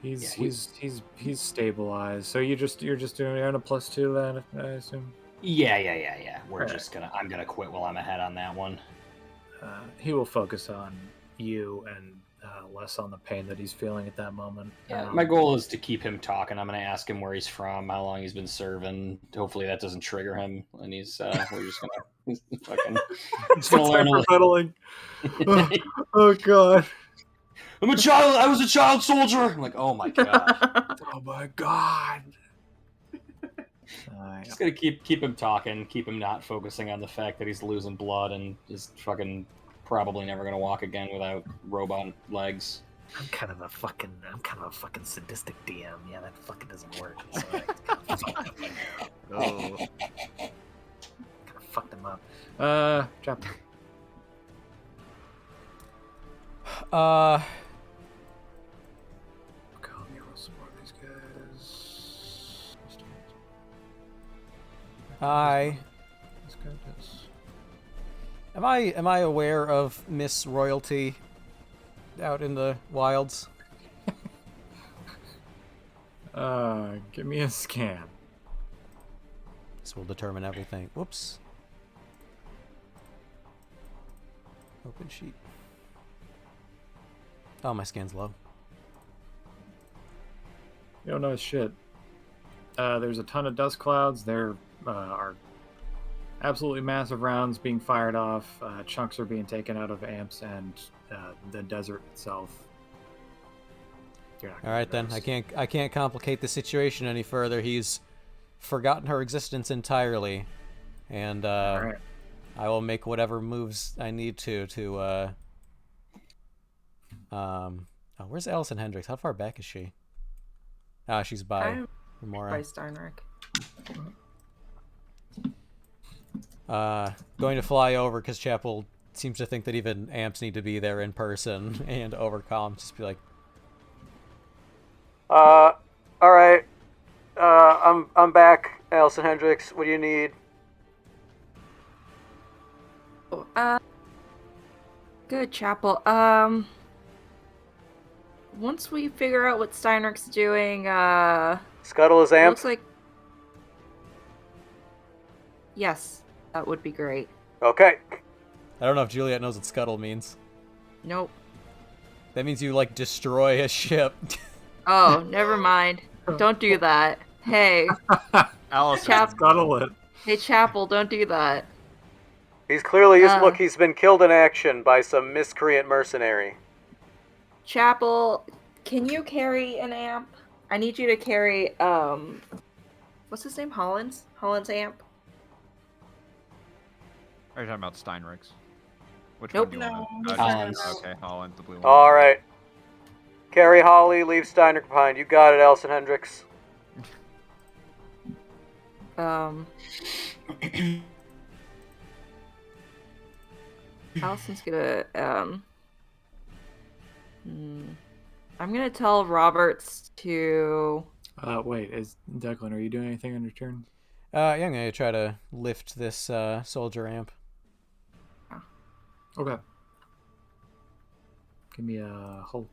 he's stabilized. So you're just doing on a +2 then, I assume. Yeah. Alright. I'm gonna quit while I'm ahead on that one. He will focus on you and less on the pain that he's feeling at that moment. Yeah, my goal is to keep him talking. I'm gonna ask him where he's from, how long he's been serving. Hopefully that doesn't trigger him, and we're just gonna fucking he's gonna learn a little. Oh God. I'm a child. I was a child soldier. I'm like, oh my god. Oh my God. Just gonna keep him talking, keep him not focusing on the fact that he's losing blood and is fucking probably never gonna walk again without robot legs. I'm kind of a fucking sadistic DM. Yeah, that fucking doesn't work. So Oh. kind of fucked him up. Chapter. God, let me roll some more of these guys. Hi. This guy does. Am I aware of Miss Royalty out in the wilds? Give me a scan. This will determine everything. Whoops. Open sheet. Oh, my scan's low. You don't know shit. There's a ton of dust clouds. There are absolutely massive rounds being fired off. Chunks are being taken out of amps and the desert itself. You're not gonna All right then. notice. I can't complicate the situation any further. He's forgotten her existence entirely, and All right. I will make whatever moves I need to. Oh, where's Allison Hendricks? How far back is she? Ah, she's by I'm Remora. by Steinrich. Going to fly over because Chapel seems to think that even amps need to be there in person and overcome. Just be like, All right. I'm back, Allison Hendricks. What do you need? Good, Chapel. Once we figure out what Steinrich's doing, Scuttle is amp. looks like. Yes, that would be great. Okay. I don't know if Juliet knows what scuttle means. Nope. That means you like destroy a ship. Oh, never mind. Don't do that. Hey, Allison. Scuttle it. hey, Chapel, don't do that. He's clearly look. He's been killed in action by some miscreant mercenary. Chapel, can you carry an amp? I need you to carry, what's his name? Holland's amp? Are you talking about Steinrichs? Which Nope. one do you No, want? he's Holland's. Okay, Holland, the blue one. All right. Carry Holly. Leave Steiner behind. You got it, Allison Hendricks. Allison's gonna I'm gonna tell Roberts to. Wait, is Declan, are you doing anything on your turn? Yeah, I'm gonna try to lift this soldier amp. Okay. Give me a hold.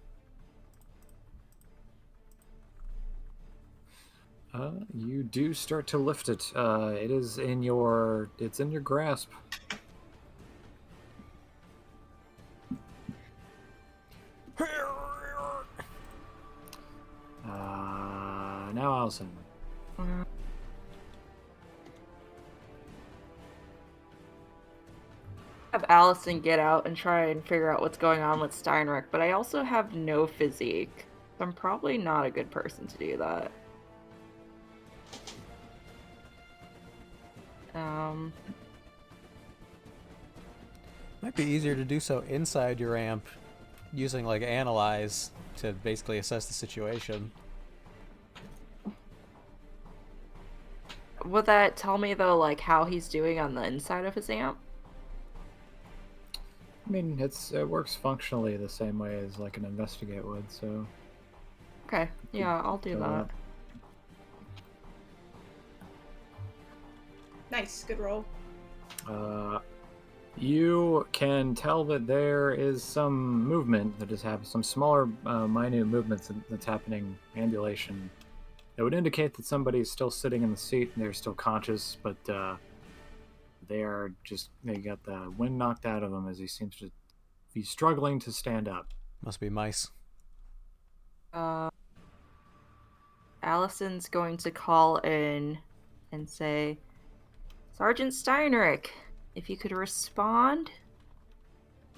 You do start to lift it. It's in your grasp. Now Allison. Have Allison get out and try and figure out what's going on with Steinrich, but I also have no physique. So I'm probably not a good person to do that. Might be easier to do so inside your amp, using like analyze to basically assess the situation. Would that tell me though, like how he's doing on the inside of his amp? I mean, it works functionally the same way as like an investigate would. So. Okay, yeah, I'll do that. Nice, good roll. You can tell that there is some movement that has happened, some smaller, minute movements that's happening, ambulation, that would indicate that somebody is still sitting in the seat and they're still conscious, but they got the wind knocked out of him as he seems to be struggling to stand up. Must be mice. Allison's going to call in and say, Sergeant Steinrich, if you could respond,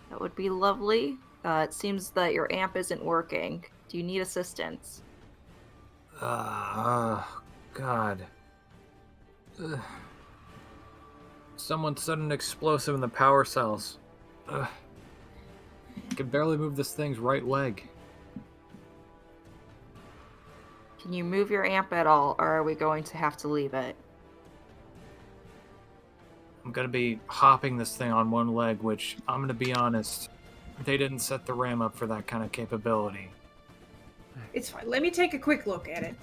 that would be lovely. It seems that your amp isn't working. Do you need assistance? God. Someone set an explosive in the power cells. I can barely move this thing's right leg. Can you move your amp at all, or are we going to have to leave it? I'm gonna be hopping this thing on one leg, which, I'm gonna be honest, they didn't set the RAM up for that kind of capability. It's fine. Let me take a quick look at it.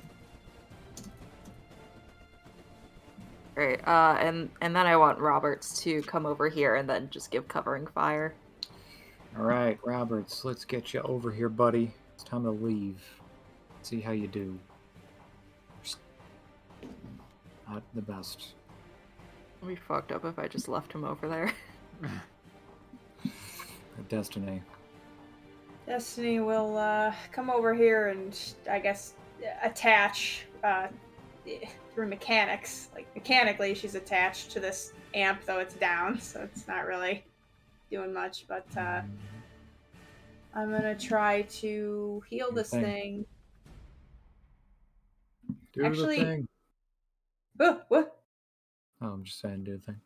Great. And then I want Roberts to come over here and then just give covering fire. All right, Roberts, let's get you over here, buddy. It's time to leave. See how you do. Not the best. It'd be fucked up if I just left him over there. Destiny. Destiny will come over here and, I guess, attach through mechanics. Like, mechanically, she's attached to this amp, though it's down, so it's not really doing much. But I'm gonna try to heal this thing. Do Actually, the thing. What? Oh, I'm just saying, do the thing.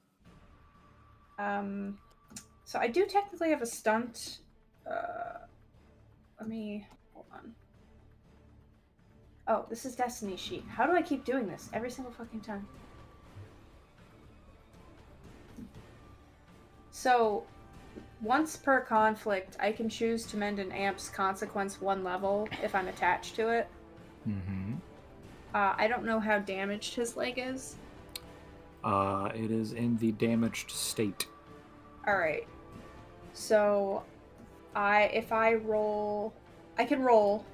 So I do technically have a stunt. Let me hold on. Oh, this is Destiny sheet. How do I keep doing this every single fucking time? So, once per conflict, I can choose to mend an amp's consequence 1 level if I'm attached to it. Mm-hmm. I don't know how damaged his leg is. It is in the damaged state. Alright. So, I can roll.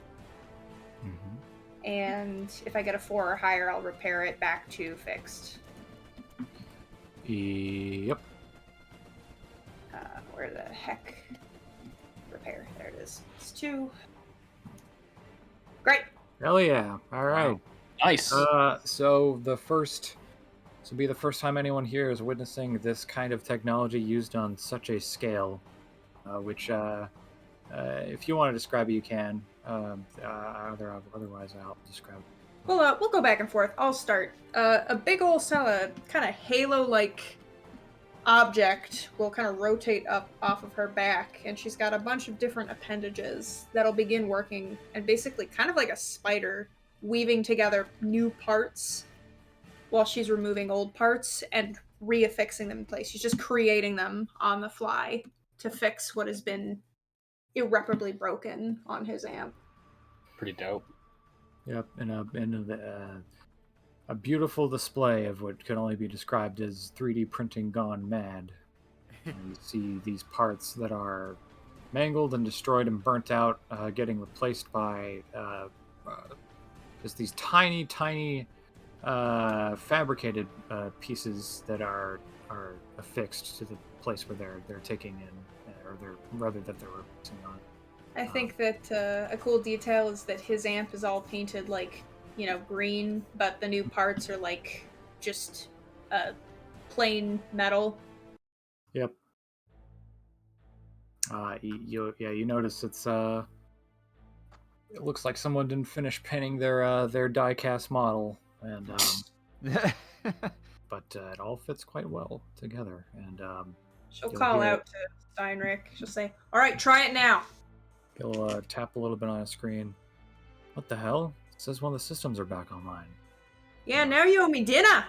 Mm-hmm. And if I get a 4 or higher, I'll repair it back to fixed. Yep. Where the heck? Repair. There it is. It's 2. Great. Hell yeah. All right. Wow. Nice. So this will be the first time anyone here is witnessing this kind of technology used on such a scale, which, if you want to describe it, you can. Otherwise, I'll describe it. We'll go back and forth. I'll start. A big old kind of halo-like object will kind of rotate up off of her back, and she's got a bunch of different appendages that'll begin working, and basically kind of like a spider, weaving together new parts while she's removing old parts and reaffixing them in place. She's just creating them on the fly to fix what has been irreparably broken on his amp. Pretty dope. Yep, and a beautiful display of what can only be described as 3D printing gone mad. And you see these parts that are mangled and destroyed and burnt out, getting replaced by just these tiny, tiny fabricated pieces that are affixed to the place where they're taking in, or that they're replacing on. I think that a cool detail is that his amp is all painted like, green, but the new parts are like just plain metal. Yep. You notice it looks like someone didn't finish painting their die-cast model, and but it all fits quite well together. And She'll you'll call hear out to Steinrich. She'll say, "All right, try it now." he'll tap a little bit on a screen. What the hell? It says one of the systems are back online. Yeah, now you owe me dinner.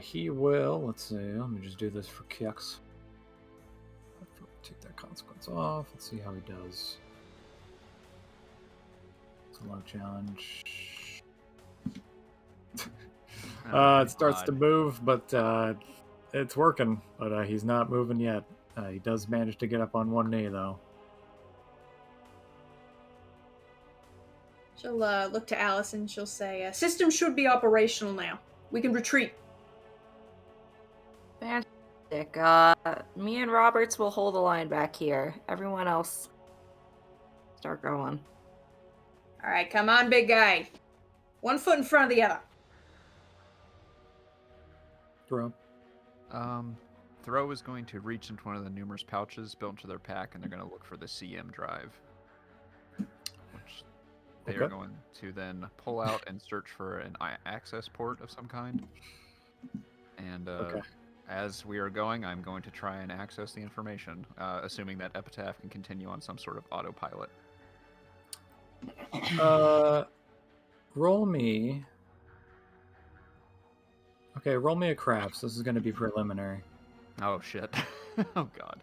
He will. Let's see. Let me just do this for kicks. Take that consequence off. Let's see how he does. It's a long challenge. It starts to move, but it's working. But he's not moving yet. He does manage to get up on one knee, though. She'll look to Alice and she'll say, "System should be operational now. We can retreat." Fantastic. Me and Roberts will hold the line back here. Everyone else, start going. All right, come on, big guy. One foot in front of the other. Throw. Throw is going to reach into one of the numerous pouches built into their pack, and they're going to look for the CM drive, which they are going to then pull out and search for an access port of some kind. And as we are going, I'm going to try and access the information, assuming that Epitaph can continue on some sort of autopilot. Roll me. Okay, roll me a craps. This is going to be preliminary. Oh, shit. Oh, God.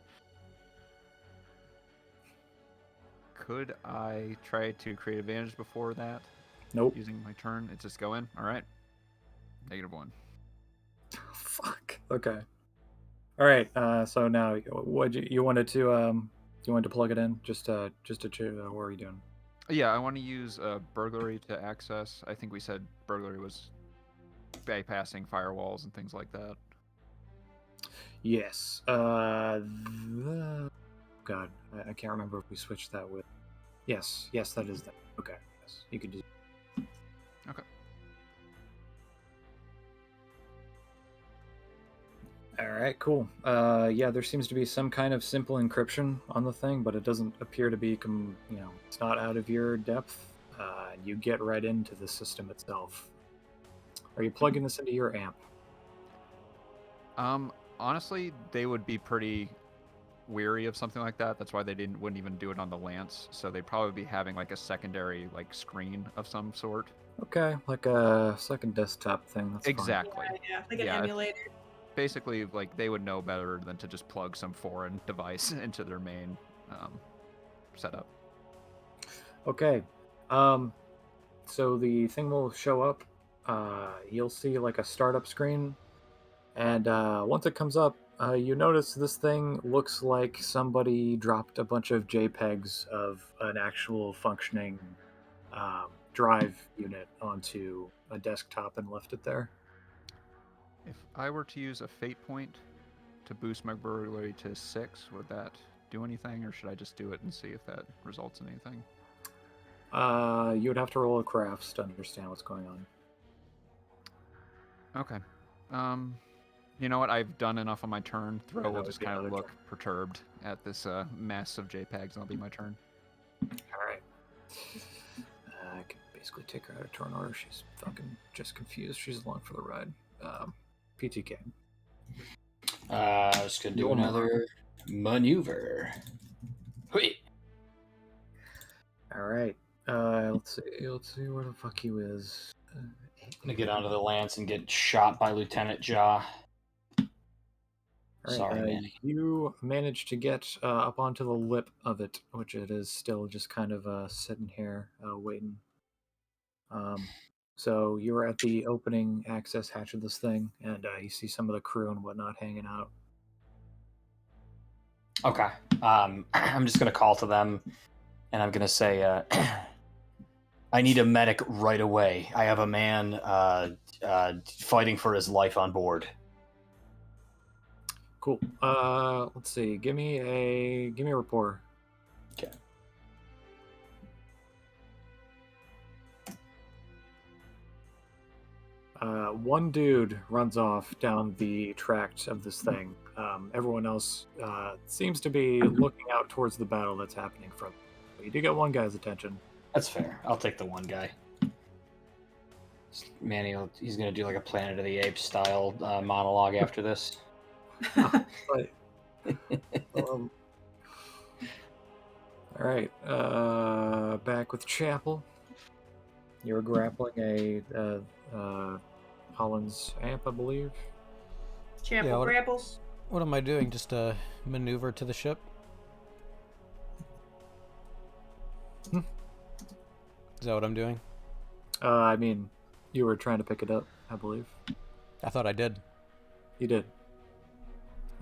Could I try to create advantage before that? Nope. Using my turn? It's just go in? All right. -1. Fuck. Okay. All right. So now, what you wanted to plug it in? Just to what are you doing? Yeah, I want to use burglary to access. I think we said burglary was bypassing firewalls and things like that. Yes. God, I can't remember if we switched that with. Yes, that is that. Okay. Yes, you could do. Okay. All right, cool. Yeah, there seems to be some kind of simple encryption on the thing, but it doesn't appear to be, it's not out of your depth. You get right into the system itself. Are you plugging this into your amp? Honestly, they would be pretty weary of something like that. That's why they wouldn't even do it on the Lance. So they'd probably be having like a secondary screen of some sort. Okay, like a second desktop thing. That's exactly. Yeah, like an emulator. Basically, they would know better than to just plug some foreign device into their main setup. Okay. So the thing will show up. You'll see like a startup screen, and once it comes up, you notice this thing looks like somebody dropped a bunch of JPEGs of an actual functioning drive unit onto a desktop and left it there. If I were to use a fate point to boost my burglary to 6, would that do anything, or should I just do it and see if that results in anything? You would have to roll a crafts to understand what's going on. Okay. You know what? I've done enough on my turn. Throw will just kind of look perturbed at this mess of JPEGs, and it'll be my turn. All right. I can basically take her out of turn order. She's fucking just confused. She's along for the ride. PTK. Just gonna do another maneuver. Wait. All right. Let's see where the fuck he is. I'm gonna get onto the Lance and get shot by Lieutenant Jaw. All right, Sorry, Manny. you managed to get up onto the lip of it, which it is still just kind of sitting here waiting. So you are at the opening access hatch of this thing, and you see some of the crew and whatnot hanging out. Okay. I'm just gonna call to them, and I'm gonna say, I need a medic right away. I have a man fighting for his life on board. Cool. Let's see. Give me a rapport. Okay. One dude runs off down the tract of this thing. Everyone else seems to be looking out towards the battle that's happening from. But you do get one guy's attention. That's fair. I'll take the one guy. Manny, he's gonna do like a Planet of the Apes style monologue after this. But, all right. Back with Chapel. You're grappling a Holland's amp, I believe. Chample Yeah, what- grapples. What am I doing? Just maneuver to the ship? Hmm. Is that what I'm doing? I mean, you were trying to pick it up, I believe. I thought I did. You did.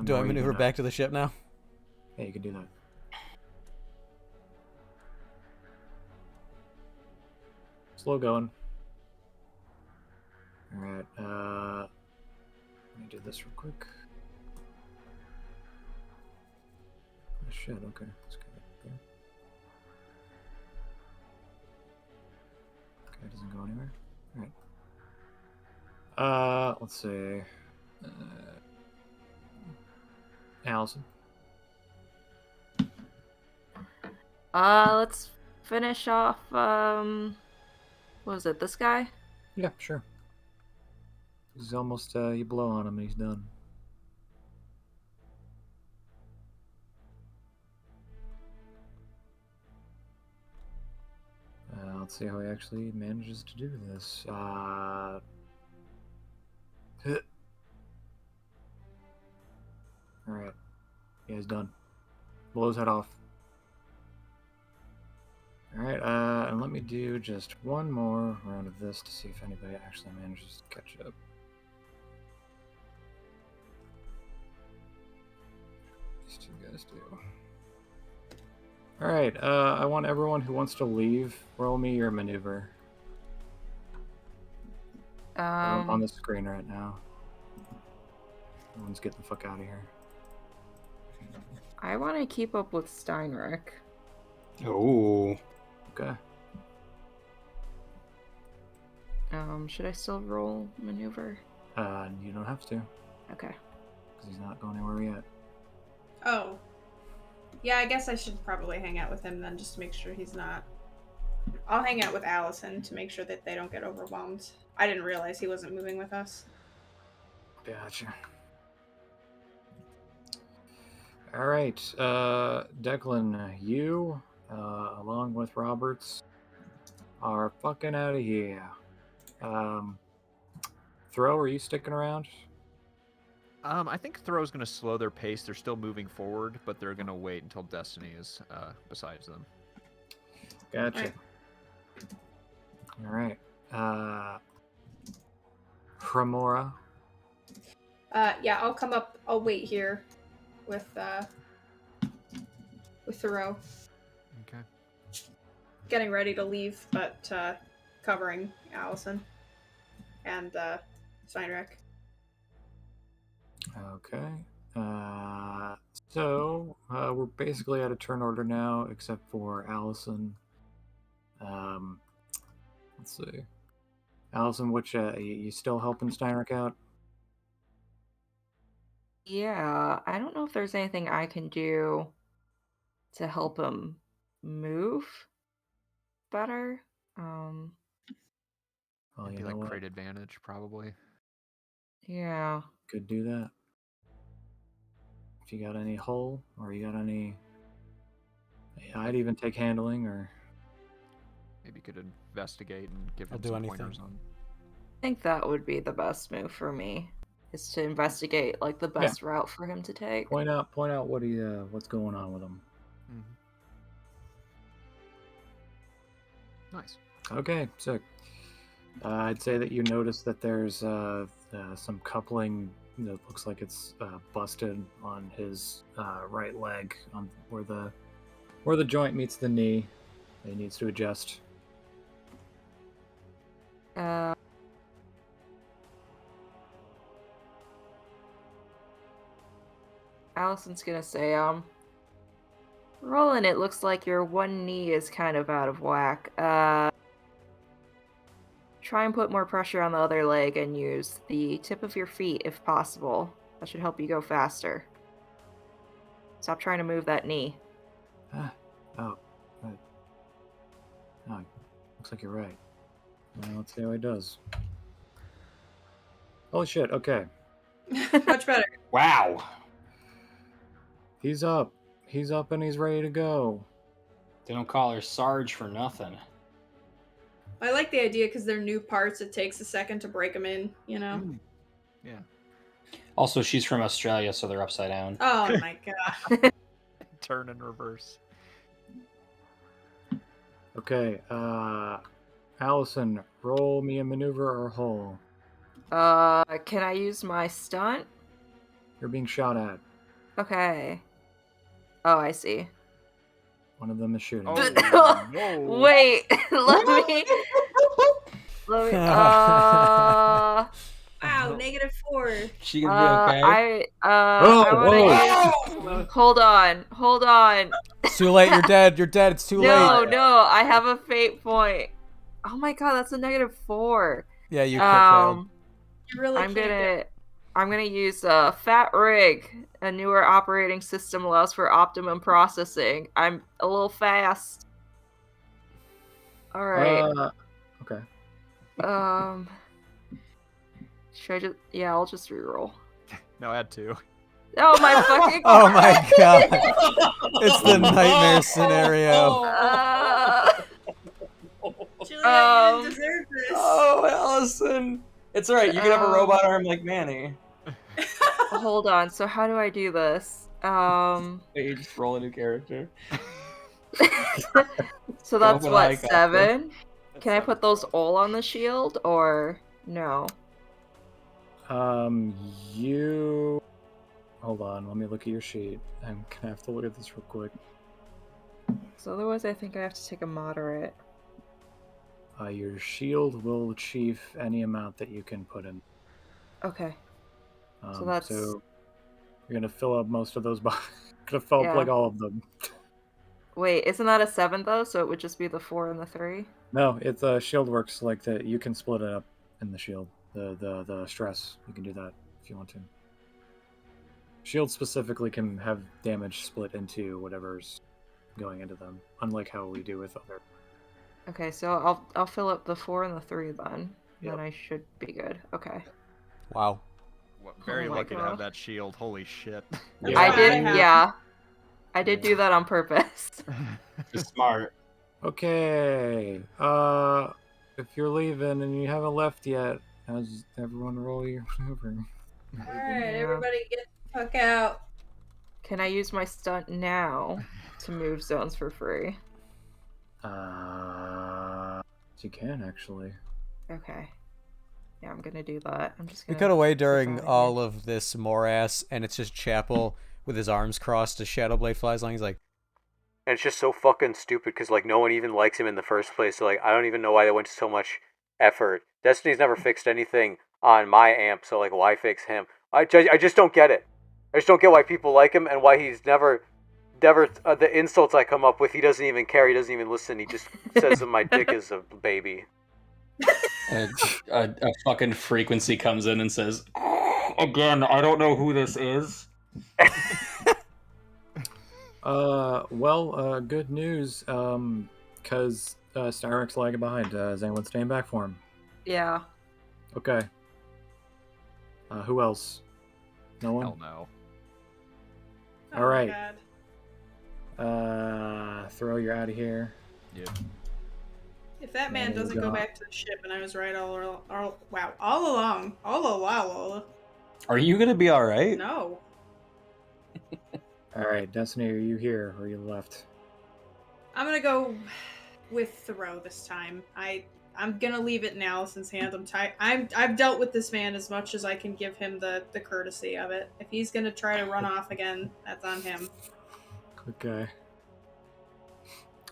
Do I maneuver back to the ship now? Yeah, you can do that. Slow going. Alright, let me do this real quick. Oh shit, okay. Let's go there. Okay, it doesn't go anywhere. Alright. Let's see. Allison. Let's finish off, what was it, this guy? Yeah, sure. He's almost, you blow on him and he's done. Let's see how he actually manages to do this. Alright. Yeah, he's done. Blow his head off. Alright, and let me do just one more round of this to see if anybody actually manages to catch up. These two guys do. Alright, I want everyone who wants to leave, roll me your maneuver. On the screen right now. Everyone's getting the fuck out of here. I want to keep up with Steinrich. Oh. Okay. Should I still roll maneuver? You don't have to, Okay. because he's not going anywhere yet. Oh. Yeah, I guess I should probably hang out with him then, just to make sure he's not. I'll hang out with Allison to make sure that they don't get overwhelmed. I didn't realize he wasn't moving with us. Gotcha. Alright, Declan, you, along with Roberts, are fucking out of here. Throw, are you sticking around? I think Throw's going to slow their pace. They're still moving forward, but they're going to wait until Destiny is besides them. Gotcha. Alright. Cremora. Yeah, I'll come up. I'll wait here with Thoreau. Okay. Getting ready to leave, but covering Allison and Steinrich. Okay. So we're basically at a turn order now, except for Allison. Let's see. Allison, which you still helping Steinrich out? Yeah, I don't know if there's anything I can do to help him move better. Well, It'd you be know like what? crate advantage, probably. Yeah. Could do that. If you got any hull, or you got any, I'd even take handling, or Maybe you could investigate and give I'll him do some anything. pointers on. I think that would be the best move for me. is to investigate like the best route for him to take. Point out what what's going on with him. Nice. Okay, sick. I'd say that you notice that there's some coupling that looks like it's busted on his right leg, on where the joint meets the knee. He needs to adjust. Allison's gonna say, Roland, it looks like your one knee is kind of out of whack. Try and put more pressure on the other leg and use the tip of your feet if possible. That should help you go faster. Stop trying to move that knee. Oh, looks like you're right. Well, let's see how he does. Holy shit, okay. Much better. Wow. He's up. He's up and he's ready to go. They don't call her Sarge for nothing. I like the idea because they're new parts. It takes a second to break them in, you know? Yeah. Also, she's from Australia, so they're upside down. Oh my god. Turn in reverse. Okay, Allison, roll me a maneuver or hole. Can I use my stunt? You're being shot at. Okay. Oh, I see. One of them is shooting. Oh, no. Wait, let me. Wow, -4. She gonna be okay? I wanna... Hold on. It's too late. You're dead. It's too late. No, I have a fate point. Oh my god, that's a -4. Yeah, you failed. You really I'm gonna use a Fat Rig. A newer operating system allows for optimum processing. I'm a little fast. All right. Okay. Should I just? Yeah, I'll just reroll. No, add 2. Oh my fucking! Oh my god! It's the nightmare scenario. Julia, you didn't deserve this. Oh, Allison. It's alright, you can have a robot arm like Manny. Hold on. So how do I do this? You just roll a new character. So that's Open what, eye contact. 7? Can I put those all on the shield or no? You... Hold on, let me look at your sheet. I'm gonna have to look at this real quick. So otherwise I think I have to take a moderate. Your shield will achieve any amount that you can put in. Okay. So that's... So you're gonna fill up most of those boxes. Gonna fill up Yeah. like all of them. Wait, isn't that a 7 though? So it would just be the 4 and the 3? No, it's shield works like that. You can split it up in the shield. The stress. You can do that if you want to. Shield specifically can have damage split into whatever's going into them, unlike how we do with other. Okay, so I'll fill up the 4 and the 3 then. Yep. Then I should be good. Okay. Wow. Very Oh my lucky to God. have that shield. Holy shit. Yeah. I did, Yeah. yeah. I did do that on purpose. Just smart. Okay. If you're leaving and you haven't left yet, how's everyone roll your maneuver? Alright, everybody get the fuck out. Can I use my stunt now to move zones for free? You can actually. Okay. Yeah, I'm gonna do that. I'm just We gonna... cut away zip during outta all here. of this morass, and it's just Chapel with his arms crossed as Shadowblade flies along. He's like, And it's just so fucking stupid because like no one even likes him in the first place. So like I don't even know why they went to so much effort. Destiny's never fixed anything on my amp, so like why fix him? I just don't get it. I just don't get why people like him and why he's never the insults I come up with. He doesn't even care. He doesn't even listen. He just says that my dick is a baby. A fucking frequency comes in and says, again, I don't know who this is. Good news. Because Styrex lagging behind. Is anyone staying back for him? Yeah. Okay. Who else? No one? Hell no. All right. God. Throw, you're out of here. Yeah. If that man There you doesn't go go. back to the ship and I was right all along. Are you gonna be all right? No. All right, Destiny, are you here or are you left? I'm gonna go with Thoreau this time. I'm gonna leave it in Allison's hands. I've dealt with this man as much as I can give him the courtesy of it. If he's gonna try to run off again, that's on him. Okay.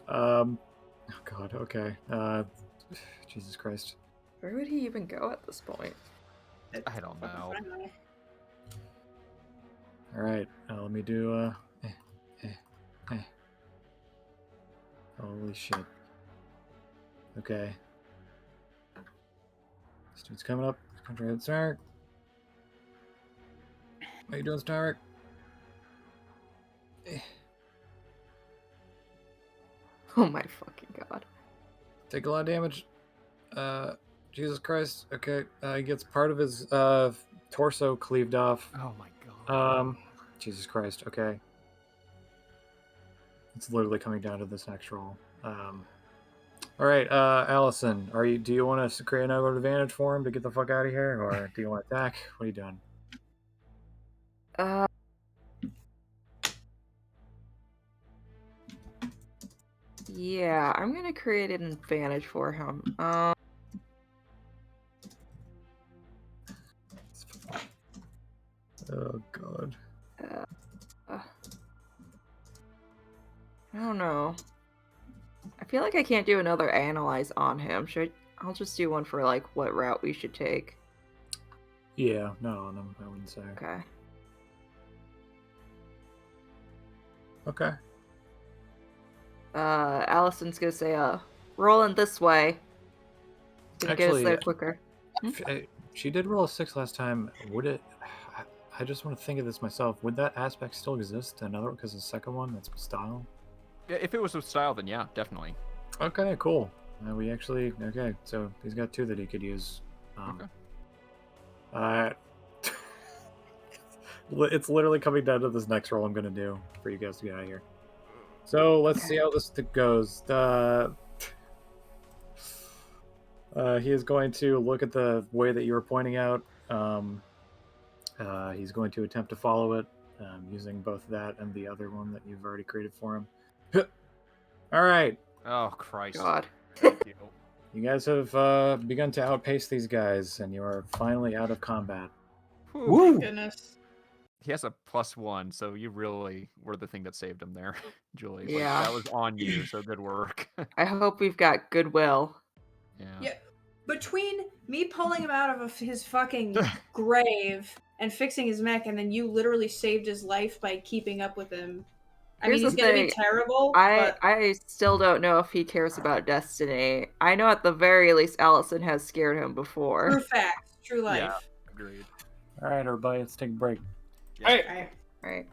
Oh God. Okay. Jesus Christ. Where would he even go at this point? I don't know. All right. Let me do. Holy shit. Okay. This dude's coming up. Country head Stark. How you doing, Stark? Oh my fucking god. Take a lot of damage. Jesus Christ. Okay. He gets part of his torso cleaved off. Oh my god. Jesus Christ. Okay. It's literally coming down to this next roll. All right, Allison, do you want to create an advantage for him to get the fuck out of here, or do you want to attack? What are you doing? Yeah, I'm gonna create an advantage for him. Oh God. I don't know. I feel like I can't do another analyze on him. I'll just do one for like what route we should take. Yeah, not on him. I wouldn't say. Okay. Okay. Allison's gonna say, rolling this way. Gonna get us Actually, there quicker. She did roll a 6 last time. Would it? I just want to think of this myself. Would that aspect still exist? Another, because the second one, that's style. Yeah, if it was with style, then yeah, definitely. Okay, cool. We actually So he's got 2 that he could use. Okay. It's literally coming down to this next roll I'm gonna do for you guys to get out of here. So let's see how this goes. He is going to look at the way that you were pointing out. He's going to attempt to follow it using both that and the other one that you've already created for him. All right. Oh Christ. God. Thank you. You guys have begun to outpace these guys, and you are finally out of combat. Woo! Goodness. He has a +1, so you really were the thing that saved him there, Julie. Like, Yeah. that was on you, so good work. I hope we've got goodwill. Yeah. Between me pulling him out of his fucking grave and fixing his mech, and then you literally saved his life by keeping up with him. I mean, Here's he's the gonna be thing. terrible. But... I still don't know if he cares about Destiny. I know at the very least Allison has scared him before. True facts, true life. Yeah, agreed. All right, everybody, let's take a break. Yeah. Hey. All right. Right.